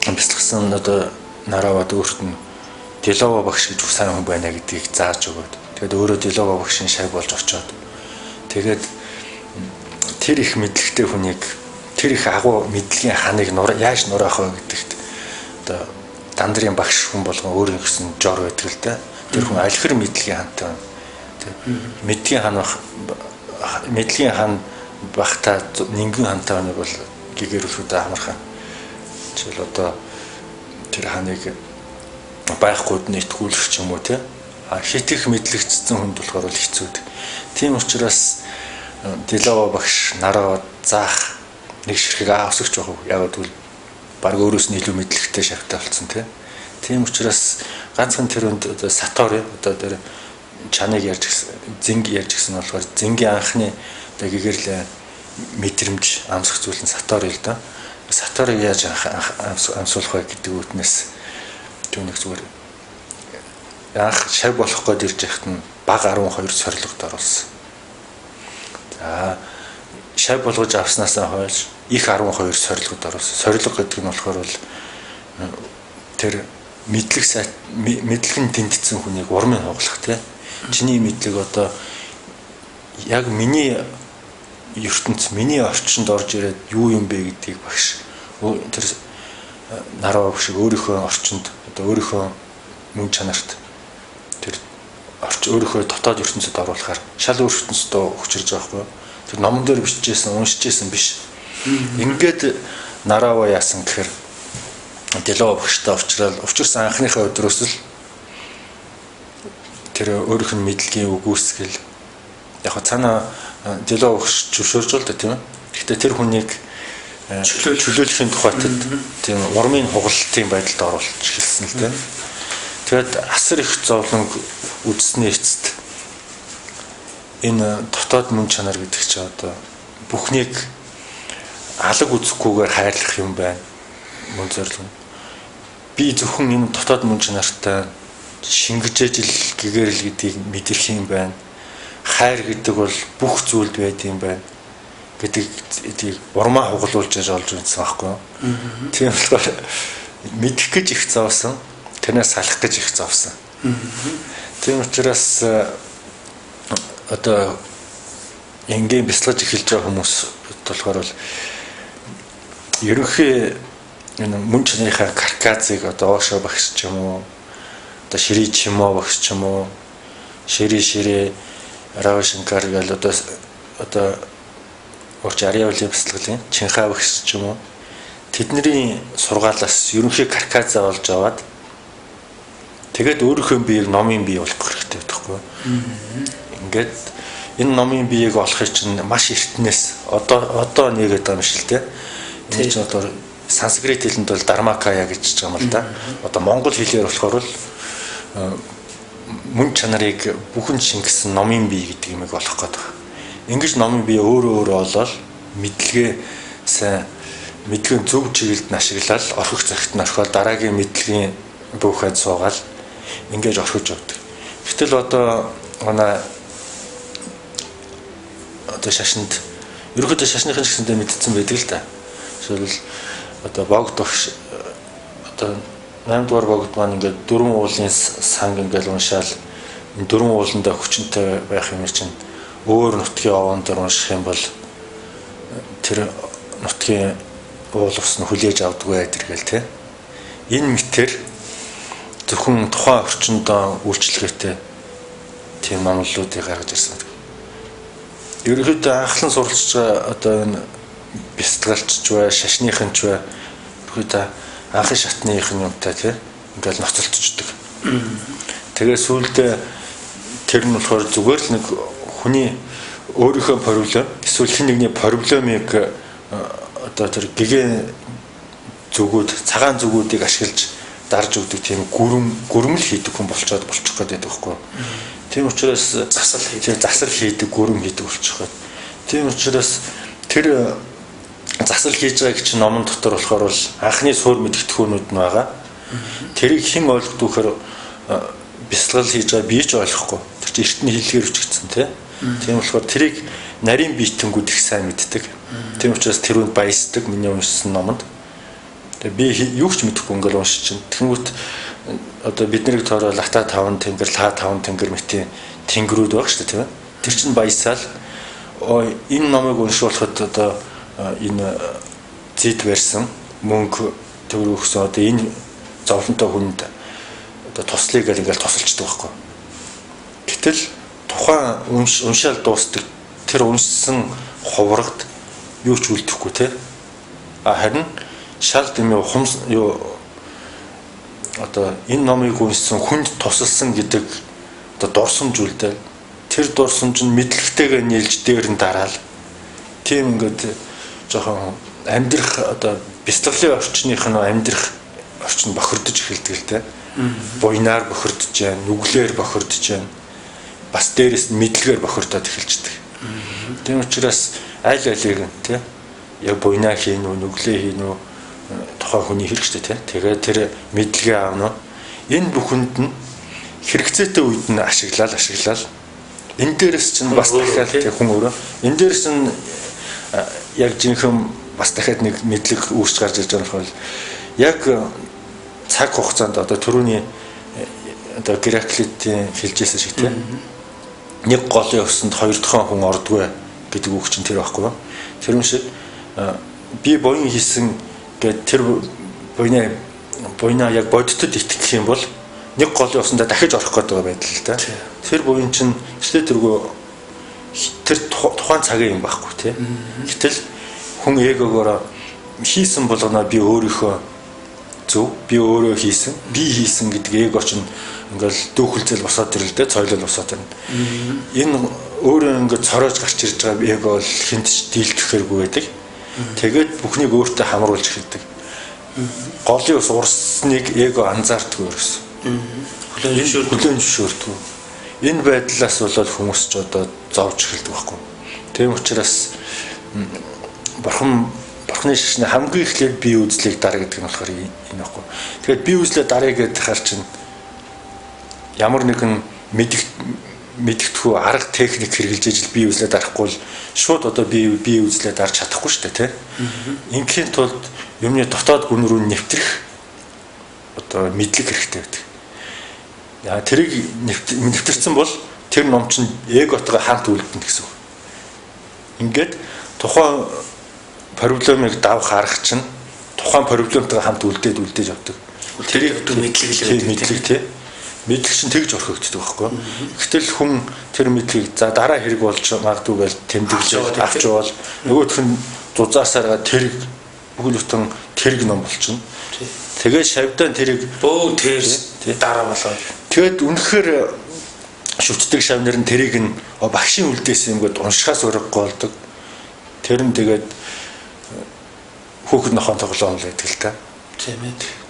бясалгасан одоо наравад өөрт нь Делова багш гэж сайн хүн байна гэдгийг зааж өгөөд. Тэгээд өөрөө Делова багшийн шаг болж очоод. Тэгээд тэр их мэдлэгтэй хүнийг тэр их агуу мэдлэгийн ханыг яаж нураах вэ гэдэгт одоо дандрын багш хүн болгон өөрөө гэсэн жор байдаг л да. Тэр хүн алхэр мэдлэгийн хантай. Мэдлэгийн хан багтаа нингэн хантай нэг бол гэгэрүүлэхэд амархан. Жишээл одоо тэр ханыг байхгүйд нэтгүүлэх ч юм уу те. Хит их мэдлэгдсэн хүнд болохоор хэцүү. Тийм учраас Делова багш нараа заах нэг ширхэг авсагч байх уу? Яг тэгвэл баг өөрөөс нь илүү мэдлэгтэй шавтай болсон те. Тийм учраас ганцхан тэр өнд одоо Сатори одоо тэр чаныг ярьж гисэн, зинг ярьж гисэн болохоор зингийн анхны одоо гэгэрлээ мэдрэмж амсах зүйл нь Сатори л да. Саторыг яаж амсуулах вэ гэдэг үтнээс түүнийг зүгээр анх шав болох гээд ирж яхад нь баг 12 сорилгод оруулсан. За шав болгож авснаасаа хойш их 12 сорилгод оруулсан. Сорилго гэдэг нь болохоор бол тэр мэдлэгэн тэмдсэн хүнийг урмын хугалах тий. Чиний мэдлэг одоо яг миний ертөнц миний орчинд орж ирээд юу юм бэ гэдгийг багш тэр нараа багш өөрийнхөө орчинд одоо өөрийнхөө мөн чанарт тэр өөрийнхөө дотоод ертөнцид оруулахаар шал ертөнцид хүчирж байгаа хгүй. Тэр номон дээр бичижсэн, уншижсэн биш. Ингээд нараава яасан гэхээр Делова багштай учирсан анхныхаа өдрөөс л тэр өөрийнх нь мэдлэгийн үгүйсгэл яг цаана Делова багш зөвшөөрж л да тийм ээ. Гэхдээ тэр хүнийг чөлөөлөхийн тухайд тийм урмын хугалтын байдалд оруулж эхэлсэн л дээ. Тэгэд асар их зовлон үзсний эцэст энэ дотоод мөн чанар гэдэг чинь одоо бүхнийг алаг үзэхгүйгээр хайрлах юм байна. Мөн зорилго. Би зөвхөн энэ дотоод мөн чанартай шингэж ижил гэгэрэл гэдгийг мэдэрх юм байна. Хайр гэдэг бол бүх зүйлд байд юм байна гэдгийг урмаа хугалуулж олж үзсэн байхгүй юу? Тийм болохоор мэдэх гэж их зовсон, тэрнээс салах гэж их зовсон. Тийм учраас одоо энгийн бяцлаж эхэлж байгаа хүмүүс болохоор бол ерөнхий энэ мөн чанарынхаа карказыг одоо Оошо багш ч юм уу одоо Шири Чимо багш ч юм уу Шири Рави Шанкар гэл одоо урч ариавлын бяцлаглын Чинхаа багш ч юм уу тэдний сургаалаас ерөнхий карказаа олж аваад тэгээд өөрийнхөө биеийг номын бие болох хэрэгтэй байхгүй. Ингээд энэ номын биеийг олохыг чинь маш эртнээс одоо нэгэд байгаа юм шиг л те. Тэр чинь одоо санскрит хэлэнд бол Дармакая гэж ч юм л да. Одоо монгол хэлээр болохоор л мөн чанарыг бүхэн шингэсэн номын бие гэдэг юмыг олох гэдэг. Ингэж номын бие өөрөө олоод мэдлэгийн зөв чиглэлд нь ашиглаад орхих цагт нь орхиод дараагийн мэдлэгийн бүхэд суугаад ингэж орхиж явдаг. Гэтэл одоо манай одоо шашинд ерөөхдөө шашныхын ч гэсэндээ мэдсэн байдаг л да. Жишээлбэл одоо богд багш одоо 8 дугаар богд маань ингээд 4 уулын санг ингээд уншаал энэ 4 ууландаа хүчнтэй байх юм чинь өөр нутгийн овон дээр унших юм бол тэр нутгийн уул ус нь хүлээж авдаг байдэргээл те. Энэ мэтэр зөвхөн тухайн орчинд үйлчлэгээтэй тийм номлолуудыг гаргаж ирсэн. Ерөнхийдөө анхлан суралцж байгаа одоо энэ бяцлагч бай, шашныхын ч бай ерөнхийдөө анхны шатных нь юмтай тийм ингээл ноцолтчдаг. Тэгээ сүүлдээ тэр нь болохоор зүгээр л нэг хүний өөрийнхөө проблем эсвэл хэн нэгний проблемыг одоо тэр гэгэн зүгүүд цагаан зүгүүдийг ашиглаж дарж өгдөг тийм гүрмэл хийдэг хүн болчих гээд байдаг байхгүй. Тийм учраас засал хийдэг гүрм хийдэг болчих гээд. Тийм учраас тэр засал хийж байгааг чинь номон дотор болохоор бол анхны суур мэдгэдэгхүүнүүд нь байгаа. Тэрийг хэн ойлгодог вэхээр бясалгал хийж байгаа би ч ойлгохгүй. Тэр чинь эртний хэллэгээр өчгдсөн тийм болохоор тэрийг нарийн биетэнгүүд их сайн мэддэг. Тийм учраас тэр үнд баясдаг миний уншсан номонд. Тэгээ би юу ч мэдэхгүй ингээл уншиж чинь. Тэгэнгүүт одоо биднийг тоороо лата 5 тэнгэр, ла 5 тэнгэр мэтийн тэнгэрүүд баг шүү дээ тийм ээ. Тэр чинь баясаал энэ номыг уншуулахад одоо энэ зэд барьсан мөнгө төгрөг өгсөн одоо энэ зовлонтой хүнд одоо туслыг ингээл тусалчдаг байхгүй. Гэтэл тухайн уншаал дуустдаг тэр уншсан хуврагт юу ч үлдэхгүй те. Харин шал дэмий хумс юу одоо энэ номыг уншсан хүнд тусалсан гэдэг одоо дурсамж үлдээл тэр дурсамж нь мэдлэгтэйгээ нийлж дээр нь дараал. Тийм ингээд жоохон амьдрах одоо бяцлаглалын орчных нь амьдрах орчин бохирдож эхэлдэг л те. Буйнаар бохирдож байна, нүглээр бохирдож байна. Бас дээрээс нь мэдлэгээр бохирдоод эхэлждэг. Тийм учраас аль алиг нь те яг буйнаа хийн үү, нүглээ хийн үү тухайн хүний хэрэгтэй те. Тэгээд тэр мэдлэгээ аавна. Энэ бүхэнд нь хэрэгцээтэй үед нь ашиглаад энэ дээрээс чинь бас дахиад хүн өөрөө энэ дээрээс нь яг жинхэнэ бас дахиад нэг мэдлэг үүсч гарч ирж байгаа бол яг цаг хугацаанд одоо түрүүний одоо Гераклитийн хэлжсэн шиг тийм нэг голын өсөнд хоёр дахин хүн ордгүй гэдэг үг чинь тэр байхгүй юу? Тэр шиг би буян хийсэн гэдэг тэр буйнаа яг бодитод итгэх юм бол нэг голын усандаа дахиж орох гэдэг байдал л да. Тэр буян чинь тэргүй тэр тухайн цагийн юм байхгүй тий. Гэтэл хүн эгогоор хийсэн болгоно би өөрийнхөө зөв би өөрөө хийсэн би хийсэн гэдэг эго чинь ингээл дүүхэлцэл босоод ирлээ цойлол босоод ирнэ. Энэ өөрөө ингээд цороож гарч ирж байгаа эго бол хинт ч дийлдэхэргүй байдаг. Тэгээд бүхнийг өөртөө хамруулж эхэлдэг. Голын ус урсныг эго анзаардгүй ерөөс. Хүлэн зөвшөөрдөг. Энэ байдлаас болоод хүмүүс ч одоо зовж эхэлдэг байхгүй. Тийм учраас бурхны шашны хамгийн эхлээд бие үзлийг дараа гэдэг нь болохоор энэ байхгүй. Тэгэхээр бие үзлээ дараа гэдэг хар чинь ямар нэгэн мэдгэдэггүй арга техник хэрэгжилж ижил бие үзлээ дарахгүй бол шууд одоо бие үзлээ дарж чадахгүй шүү дээ, тийм. Ингийн тулд юмны дотоод гүн рүү нэвтрэх одоо мэдлэг хэрэгтэй байдаг. Яа тэрийг нэвтэрсэн бол тэр ном чинь эготойгоо хамт үлдэнэ гэсэн үг. Ингээд тухайн проблемыг давах арга чинь тухайн проблемтойгоо хамт үлдээд явдаг. Тэрийг мэдлэг тий. Мэдлэг чинь тэгж орхигддог байхгүй. Гэтэл хүн тэр мэдлэгийг за дараа хэрэг болж магадгүй гэж тэмдэглэж авч явал нөгөөх нь зузаасаараа тэрэг бүгд бүтэн тэрэг ном болчихно. Тэгээд шавьдан тэрэг бөө тэр дараа болоо. Тэгэд үнэхээр шүтдэг шавнар нь тэрийг нь багшийн үлдээсэн юм гээд уншихаас өрөхгүй болдог. Тэр нь тэгээд хүүхэд нохоо тоглоом л байдаг л та. Тийм ээ.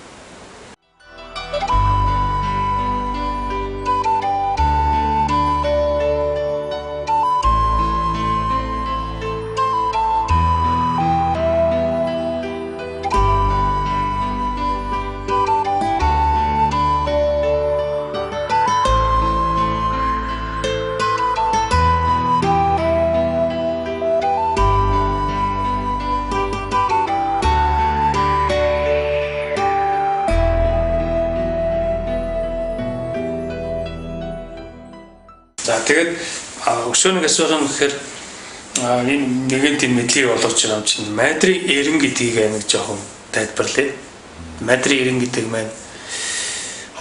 Тэгээд өшөөнийг асуух юм гэхээр энэ нэгэн тийм мэдлийг олгож байгаа юм чинь мадрийн эрен гэдгийг нэг жоохон тайлбарлая. Мадрийн эрен гэдэг маань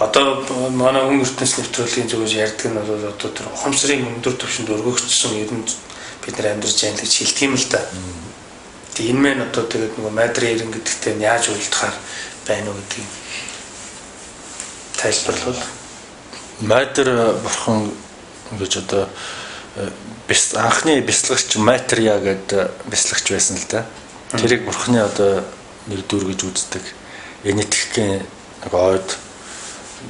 одоо манай хүн ертөнц нэвтрүүлгийн зүгээс ярьдаг нь бол одоо тэр ухамсарын өндөр түвшинд өргөгдсөн эрен бид нар амьдарч байна гэж хэлдэг юм л да. Тэгээ энэ маань одоо тэгээд нөгөө мадрийн эрен гэдэгтэй яаж уулзахаар байна уу гэдгийг тайлбарлавал. Мадр бурхан гэж одоо анхны бяцлагч Матрия гэдэг бяцлагч байсан л да. Тэрийг бурхны одоо нэг дүр гэж үздэг. Энэтхгийн нэг ойд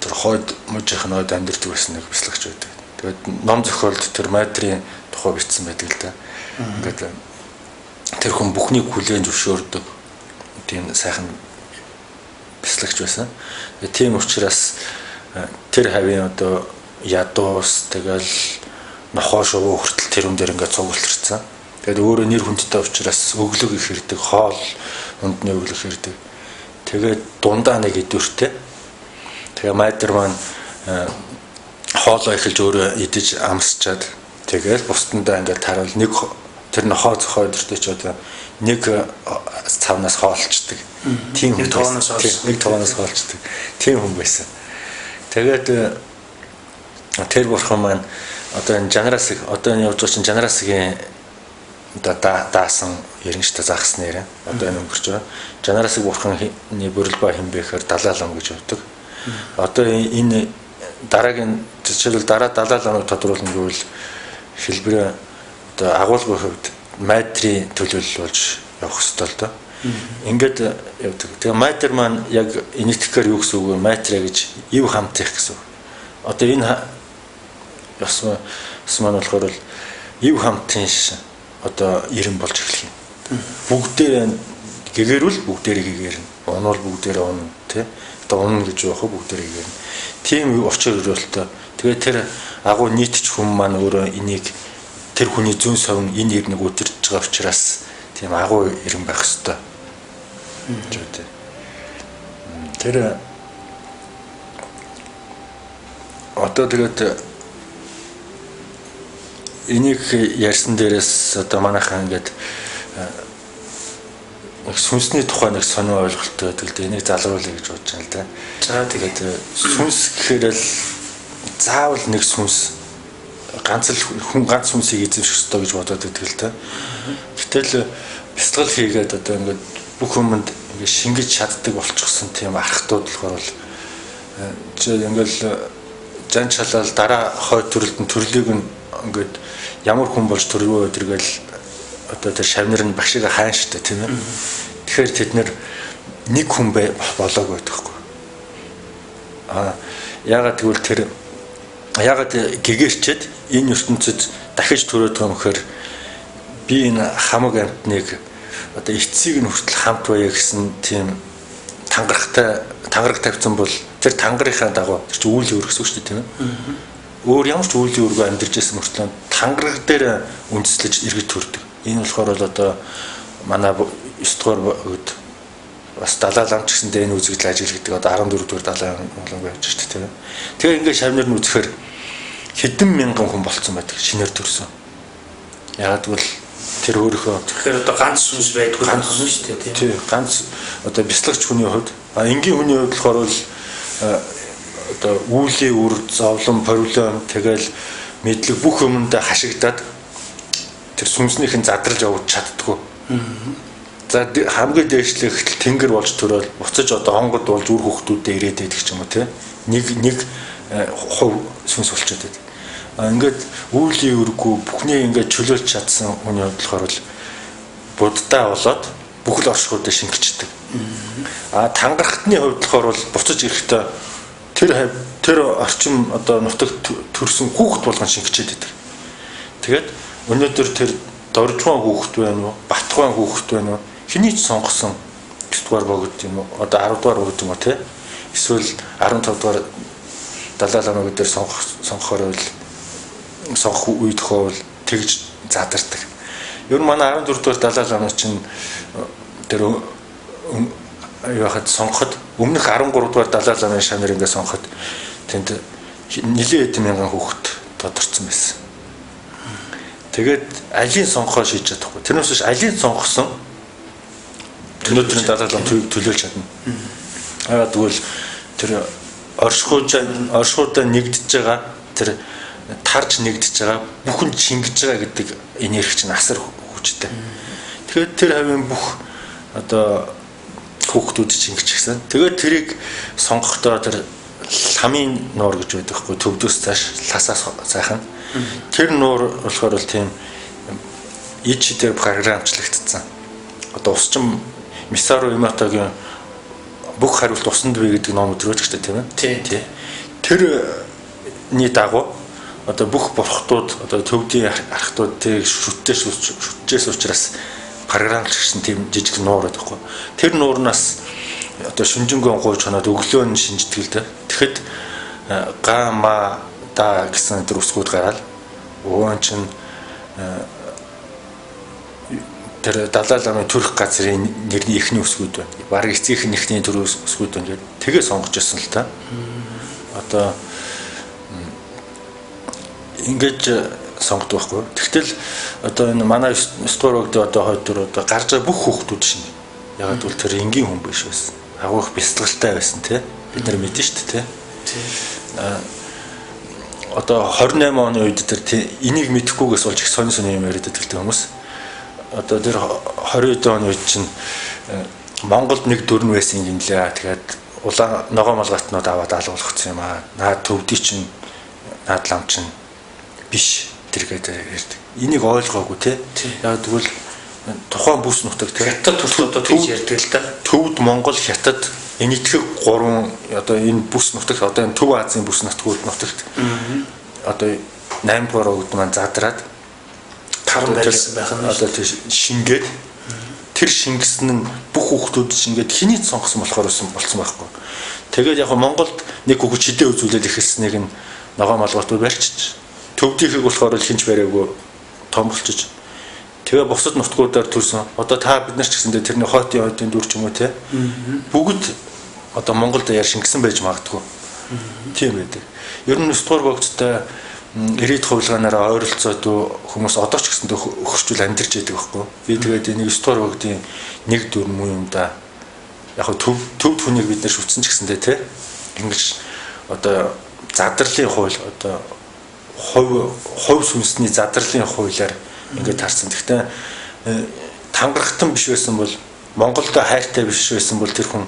тэр хойд мужийнх нь ойд амьдэрдэг байсан нэг бяцлагч байдаг. Тэгээд ном зохиолд тэр Матрийн тухай бичсэн байдаг л да. Ингээд тэр хүн бүхнийг хүлээн зөвшөөрдөг тийм сайхан бяцлагч байсан. Тийм учраас тэр хавийн одоо ядуус тэгэл нохоо шувуу хүртэл тэр хүн дээр ингээд цугултарсан. Тэгээд өөрөө нэр хүндтэй учраас өглөг их хэрдэг, хоол ундны өглөг хэрдэг. Тэгээд дундаа нэг идэвхтэй. Тэгээ Майдер маань хоолоо эхэлж өөрөө идэж амсчаад тэгээд бусдандаа ингээд таруул нэг тэр нохоо зохио өдөртөө ч одоо нэг цавнаас хоолчдаг. Тийм нэг тооноос хоолчдаг. Тийм хүн байсан. Тэгээд тэр бурхан маань одоо энэ жанраас одоо энэ явж байгаа чинь жанрасгийн одоо даасан яринчтай загас нэрэ одоо энэ өнгөрч байгаа. Жанрасыг бурханы бүрэлбаа хэмбэ гэхээр далаалам гэж явдаг. Одоо энэ дараагийн жишээлбэл дараа далааламыг тодруулна гэвэл хэлбэрээ одоо агуулгын хувьд Матрийн төлөөлөл болж явах ёстой л доо. Ингээд явдаг. Тэгээ Матер маань яг энэтхэхээр юу гэсэн үг вэ? Матрия гэж ив хамтих гэсэн үг. Одоо энэ ёс маань болохоор бол ив хамтын одоо ирэн болж эхлэх юм. Бүгдээр гэгэрвэл бүгдээрээ гэгэрнэ. Унвал бүгдээрээ унна тий. Одоо унна гэж явах бүгдээрээ гэгэрнэ. Тийм учир өрөөлтөө. Тэгээд тэр агуу нийтч хүн маань өөрөө энийг тэр хүний зүүн совин энэ ирнэг үдирж байгаа учраас тийм агуу ирэн байх ёстой. Тэр одоо тэгээд энийг ярьсан дээрээс одоо манайхаа ингээд сүнсний тухай нэг сонир ойлголттой байдаг л да. Энийг залруулъя гэж бодож байна л да. За тэгээд сүнс гэхээр л заавал нэг сүнс ганц сүнсийг эзэмших ёстой гэж бодоод байдаг л да. Гэтэл бяцлал хийгээд одоо ингээд бүх хүмүүнд ингээд шингэж чаддаг болчихсон тийм архтууд болохоор бол ингээл жан чалал дараа хойд төрөлд нь төрлийг нь ингээд ямар хүн болж төрвөө өдргээл одоо тэр шавнар нь багшийг хаан штэ тийм ээ. Тэгэхээр тэд нэг хүн болоог байдаг хгүй. Ягаад гэвэл тэр ягаад гэгэрчээд энэ ертөнцид дахиж төрөөд байгаа юм гэхээр би энэ хамаг амтныг одоо эцсийг нь хүртэл хамт байя гэсэн тийм тангараг тавьсан бол тэр тангарынхаа дагуу тэр чинь үүлийн өргөсөн шүү дээ тийм ээ. Өөр ямар ч үүлийн өргөө амьдарч байсан мөртлөө тангараг дээр үндэслэж эргэж төрдөг. Энэ болохоор бол одоо манай 9 дугаар өд бас далаалам ч гэсэндээ энэ үзэгдэл ажигладаг одоо 14 дугаар далаалам болон байж шүү дээ тийм ээ. Тэгээ ингээд шавнар нь үзэхээр хэдэн мянган хүн болцсон байдаг шинээр төрсөн. Ягаад гэвэл тэр өөрийнхөө тэгэхээр одоо ганц сүнс байдгүй ганц сүнс шүү дээ тийм. Ганц одоо бяцлагч хүний хувьд энгийн хүний хувьд болохоор бол одоо үүлийн үр зовлон проблем тэгэл мэдлэг бүх юмдаа хашигдаад тэр сүнснийхэн задралж явж чаддгүй. За хамгийн дээшлэх тэнгэр болж төрөөл буцаж одоо хонгод болж үр хөвгтүүдэд ирээд байдаг ч юм уу те. Нэг хувь сүнс болчиход байдаг. Ингээд үүлийн үргүү бүхний ингээд чөлөөлж чадсан хүний хувьд болохоор буддаа болоод бүх л оршихуудаа шингэждэг. Тангархтны хувьд болохоор бол буцаж ирэхдээ тэр орчим одоо нутагт төрсэн хүүхэд болгон шингэчээд байдаг. Тэгээд өнөөдөр тэр доржгоон хүүхэд байна уу, батгоон хүүхэд байна уу? Хэний ч сонгосон 9 дугаар богд юм уу? Одоо 10 дугаар богд юм уу те? Эсвэл 15 дугаар далааламаг дээр сонгохоор бол сонгох үе тохиол тэгж задардаг. Ер нь манай 14 дугаар далааламаг чинь тэр яахад сонгоход өмнөх 13 дугаар далааламын шанар ингээ сонгоход тэнд нэлээд хэдэн мянган хүүхэд тодорцсон байсан. Тэгээд алийн сонгохоо шийдэж чадахгүй. Тэрнээс биш алийн сонгосон өнөөдрийн далаалам төлөөлж чадна. Тэгвэл тэр оршихуудаа нэгдэж байгаа тэр тарж нэгдэж байгаа бүхэнд шингэж байгаа гэдэг энерги чинь асар хүчтэй. Тэгэхээр тэр хавийн бүх одоо хүүхдүүд шингэчихсэн. Тэгээд тэрийг сонгохдоо тэр ламын нуур гэж байдаг хгүй төвдөөс цааш ласаас сайхан Тэр нуур болохоор л тийм ид шидээр програмчлагдсан. Одоо усчин Мисару Иматогийн бүх хариулт усанд бий гэдэг ном өдрөөж штэ тийм ээ. Тий. Тэрний дагуу одоо бүх бурхтууд одоо төвдийн архтууд тэг шүтчээс учраас програмчлагдсан тийм жижиг нуур байдаг. Тэр нуурнаас одоо шүнжэнгөн гуйж хоноод өглөө нь шинждэг л дээ. Тэгэхэд гама да гэсэн тэр усгууд гараад өвөн чин тэр Далай ламын төрөх газрын нэрний эхний үсгүүд байна. Бараг эцгийнх нь эхний төр үсгүүд байна гэдэг. Тэгээ сонгож ирсэн л та. Одоо ингэж сонгодог байхгүй. Тэгтэл одоо энэ манай стуурогд одоо хойдор одоо гарч байгаа бүх хүүхдүүд шин. Ягаад гэвэл тэр энгийн хүн биш байсан. Агуулх бясалгалтай байсан тий. Бид нар мэдэн шүү дээ тий. Одоо 28 оны үед тэр энийг мэдэхгүйгээс болж их сонь юм яриад байдаг хүмүүс. Одоо тэр 20 оны үед чинь Монголд нэг дөрн байсан юм лээ. Тэгээд улаан ногоо малгайтнууд аваад алгуулчихсан юм аа. Наад төвдий чинь наад лам чинь биш тэргээд ярьдаг. Энийг ойлгоогүй тий. Яг тэгвэл тухайн бүс нутаг тий. Хятад төрлөдөө тийж ярьдаг л да. Төвд Монгол, Хятад энэтхэг гурван одоо энэ бүс нутагт одоо энэ Төв Азийн бүс нутгууд нутагт одоо 8 дугаар өгд маань задраад таран байлсан байх нь одоо тийм шингээд тэр шингэсэн нь бүх хүүхдүүд шингээд хэний сонгосон болохоор болсон байхгүй. Тэгээд яг Монголд нэг хүүхэд хідээ үзүүлээд эхэлснийг нь ногоо малгайтууд барьчих. Төвдийнхийг болохоор л хинч бариагүй том болчих. Тэгээ бусад нутгуудаар төрсөн. Одоо та бид нар ч гэсэндээ тэрний хойтын дүр ч юм уу те. Бүгд одоо Монголд яар шингэсэн байж магадгүй. Тийм байдаг. Ер нь стуурбогцтой ирээд хувилгаанаараа ойролцоод хүмүүс одоо ч гэсэндээ өгчүүл амьдарч байдаг байхгүй. Би тэгээд энийг стуурбогдын нэг дүр юм да. Яг төвд хүнийг бид нар шүтсэн ч гэсэндээ те. Ингэж одоо задрлын хууль одоо хувь сүнсний задрлын хуулиар ингээд харсан. Гэхдээ тангарахтан биш байсан бол Монголд хайртай биш байсан бол тэр хүн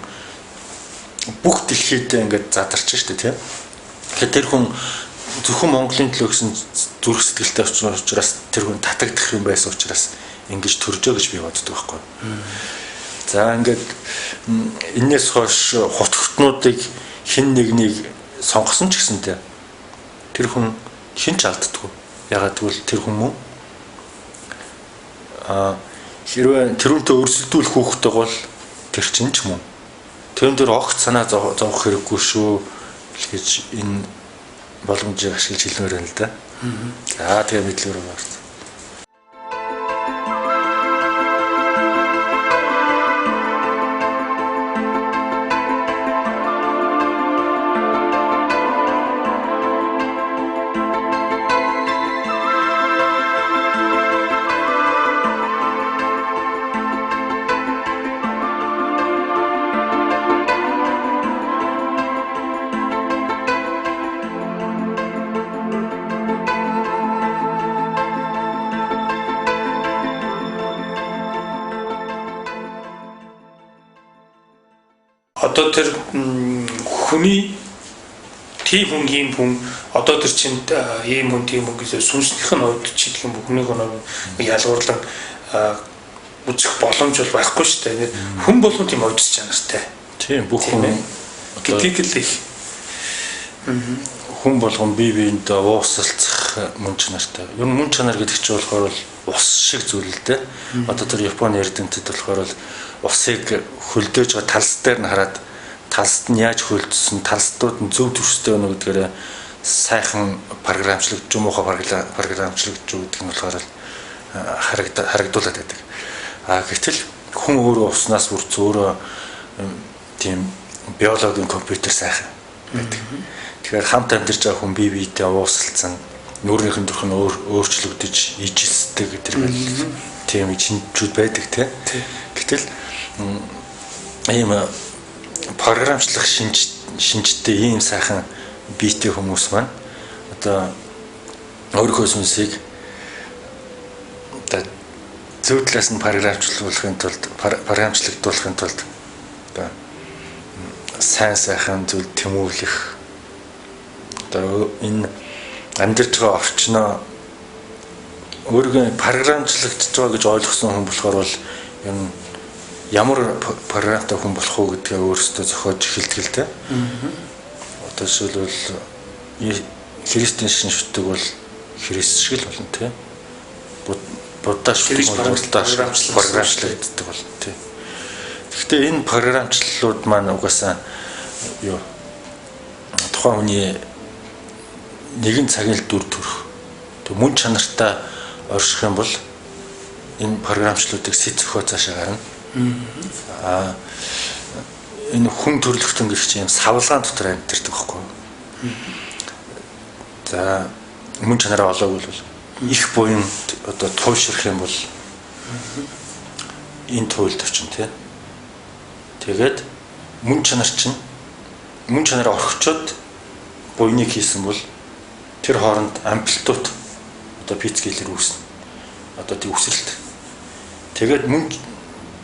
бүх дэлхийд ингээд задарч штэ тийм. Тэгэхээр тэр хүн зөвхөн Монголын төлөө гэсэн зүрх сэтгэлтэй учраас тэр хүн татагдах юм байсан учраас ингэж төржөө гэж би боддог байхгүй. За ингээд энэс хойш хотготнуудыг хин нэгнийг сонгосон ч гэсэнтэй тэр хүн хинч алддаггүй. Ягаад гэвэл тэр хүмүүс хэрвээ тэрүүнтэй өрсөлдүүлэх хүүхдтэй бол тэр чинь ч мөн. Тэрэн дээр огт санаа зовох хэрэггүй шүү гэж энэ боломжийг ашиглаж хэлмээр байна л да. За тэгээ мэдлэгөр байна. Одоо тэр хүний тийм хүн ийм хүн одоо тэр чинь ийм хүн тийм хүн гэсэн сүнснийх нь хувьд ч гэх юм бүхнийг нь ялгуурлан үзэх боломж бол байхгүй шүү дээ. Хүн болгон тийм ойдс чанартай. Тийм бүх хүн гэдгийг л их хүн болгон бие биендээ уусалцах мөн чанартай. Ер нь мөн чанар гэдэг чинь болохоор ус шиг зүйл л дээ. Одоо тэр Японы эрдэмтэд болохоор усыг хөлдөөж байгаа талс дээр нь хараад талст нь яаж хөлдсөн, талстууд нь зөв төвштэй байна гэдгээр сайхан програмчлагдж, муухай програмчлагдж гэдэг нь болохоор харагдуулаад байдаг. Гэтэл хүн өөрөө уснаас бүрдсэн өөрөө тийм биологийн компьютер сайхан байдаг. Тэгэхээр хамт амьдарч байгаа хүн бие биедээ уусалцсан, нүрийнхэн төрх нь өөрчлөгдөж, ижилсдэг гэдэг тийм шинжүүд байдаг тийм. Гэтэл ийм програмчлах шинжтэй ийм сайхан биетэй хүмүүс маань одоо өөрийнхөө сүнсийг одоо зөв талаас нь програмчлуулахын тулд одоо сайн сайхан зүйл тэмүүлэх одоо энэ амьдарч байгаа орчноо өөрийгөө програмчлагдж байгаа гэж ойлгосон хүн болохоор бол энэ ямар програмтай хүн болох уу гэдгээ өөрөөсөө зохиож эхэлдэг л дээ. Одоо жишээлбэл христийн шинжтэй бол христ шиг л болно тий. Буддаа шиг програмчлагддаг бол тий. Гэхдээ энэ програмчлалууд маань угаасаа юу тухайн хүний нэгэн цагийн дүр төрх мөн чанартай орших юм бол энэ програмчлалуудыг сэт зохио цаашаа гарна. Энэ хүн төрлөختөн гэх чинь савлгаан дотор амьдэрдэг байхгүй. За мөн чанараа олоогүй бол их буян одоо туушрах юм бол энэ туйлд очино тий. Тэгээд мөн чанараа орхичоод буйныг хийсэн бол тэр хооронд амплитут одоо пицкейлэр үүснэ. Одоо тий үсрэлт. Тэгээд мөн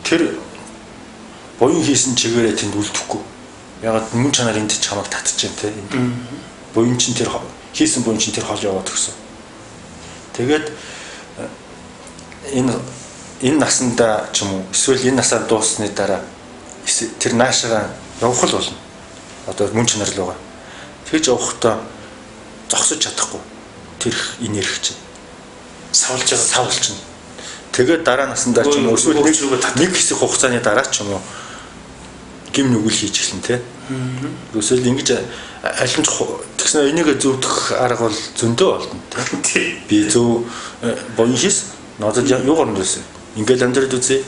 тэр буян хийсэн чигээрээ тэнд үлдэхгүй. Ягаад мөн чанар энд чамайг татчихээн те. Буян чинь тэр хийсэн буян чинь тэр хол яваад өгсөн. Тэгээд энэ насанда ч юм уу эсвэл энэ насаар дууссаны дараа тэр наашаа явах л болно. Одоо мөн чанар л байгаа. Тэгж явахдаа зогсож чадахгүй. Тэр энерги чинь савлж чинь. Тэгээд дараа насандаа ч юм уу эсвэл нэг хэсэг хугацааны дараа ч юм уу гим нүгэл хийж эхэлнэ те. Эсвэл ингэж аль нь тэгснэ энийг зөвдөх арга бол зөндөө болно те. Би зөв буян хийс надад юугаар нь байсан. Ингээл амьдрал үзье.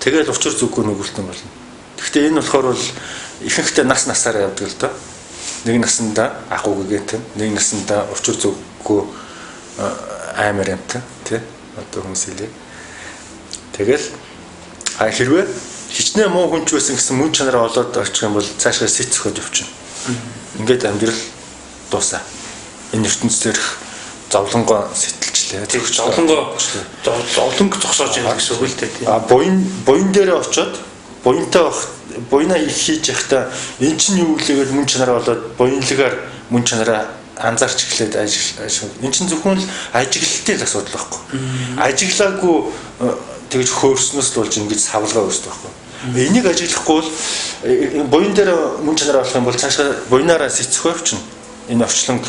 Тэгээд учир зүггүй нүгэлтэн болно. Гэхдээ энэ болохоор бол ихэнхдээ насаараа явдаг л доо. Нэг насандаа ах үгээгтэй, нэг насандаа учир зүггүй аймаар юмтай тий. Одоо хүмүүс хэлээ. Тэгэл хэрвээ хичнээн муу хүн ч байсан гэсэн мөн чанараа олоод очих юм бол цаашаа сэт зөхөж явчихна. Ингээд амьдрал дуусаа. Энэ ертөнцийн зовлонгоо сэтэлчлээ. Тэг зовлонго зогсоож байгаа гэсэн үг л дээ. Буян дээрээ очиод буйнаа их хийж явахдаа эн чинь юу гэлээгээд мөн чанараа олоод буянлагаар мөн чанараа анзаарч эхлээд ажил. Эн чинь зөвхөн л ажиглалтын асуудал байхгүй. Ажиглаагүй тэгж хөөрснөөс л болж ингэж савлгаа үүсдэг байхгүй. Энийг ажиглахгүй бол буян дээр мөн чанараа олох юм бол цаашаа буянаараа сэцэх явчихна. Энэ орчлон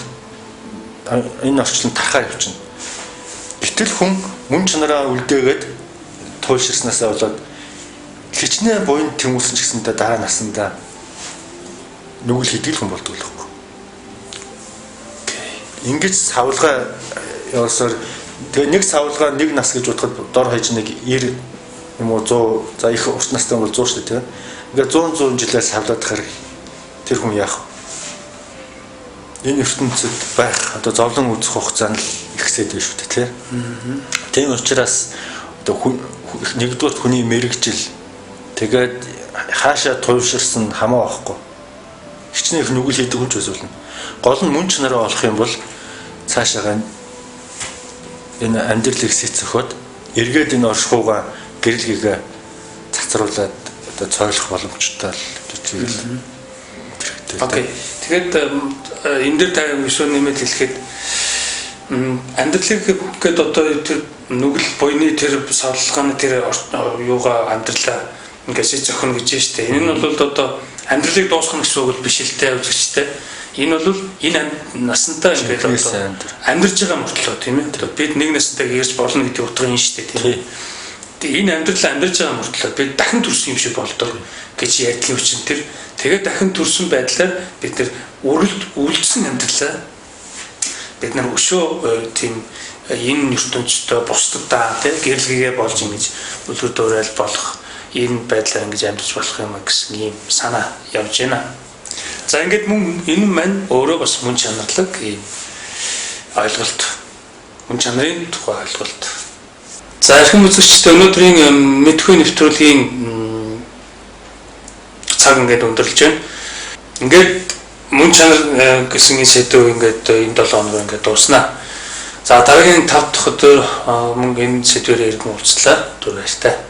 тархаа явчихна. Гэтэл хүн мөн чанараа үлдээгээд туйлширснаасаа болоод хичнээн буян тэмүүсэн ч гэсэндээ дараа насандаа нүгэл хийдэг хүн болдог л байхгүй. Ингэж савлгаа явсаар тэгээ нэг савлгаа нэг нас гэж бодоход дор хаяж нэг 90 юм уу 100 за их урт настай бол 100 шүү дээ. Ингээ 100 жилээр савлаад хахаар тэр хүн яах вэ? Энэ ертөнцид байх одоо зовлон үзэх хугацаа нь ихсээд байна шүү дээ тий. Тийм учраас одоо нэгдүгээр хүний мэрэгжил тэгээд хаашаа туйлширсан хамаа байхгүй. Хичнээн их нүгэл хийдэг хүн ч байсан. Гол нь мөн чанараа олох юм бол цаашаа энэ амьдралыг сэцэхөд эргээд энэ оршихуугаа гэрэлгээ цацруулаад одоо цойлох боломжтой л тийм. Окей. Тэгээд энэ дээр та вишөө нэмэлт хэлэхэд амьдралыг гээд одоо тэр нүгэл буйны тэр савлгааны тэр юугаа амьдралаа ингээд зохино гэж байна шүү дээ. Энэ нь бол одоо амьдралыг дуусгах гэсэн үг биш л дээ үзэгчтэй. Энэ бол энэ насантай ингээд одоо амьдарч байгаа мөртлөө тийм ээ. Бид нэг насантай гэрч болно гэдэг утга юм шүү дээ тийм ээ. Тэгээ энэ амьдрал амьдарч байгаа мөртлөө бид дахин төрсөн юм шиг болдог гэж ярьдаг юм чинь тэр тэгээд дахин төрсөн байдлаар бид нар үлдсэн амьдралаа бид нар өшөө тийм энэ ертөнцийн бусдаа тийм гэрэлгээ болж ингэж үлгэр дуурайл болох энэ байдлаар ингэж амьдарч болох юм гэсэн ийм санаа явж байна. За ингээд мөн энэ маань өөрөө бас мөн чанарлаг ийм ойлголт. Мөн чанарын тухай ойлголт. За эрхэм үзэгчдээ өнөөдрийн мэдхүй нэвтрүүлгийн цаг ингээд өндөрлөж байна. Ингээд мөн чанар гэсэн энэ сэдв ингээд энэ 7 хоног ингээд дууснаа. За дараагийн 5 дахь өдөр мөн энэ сэдвээр иргэн уулзлаа. Түр баяртай.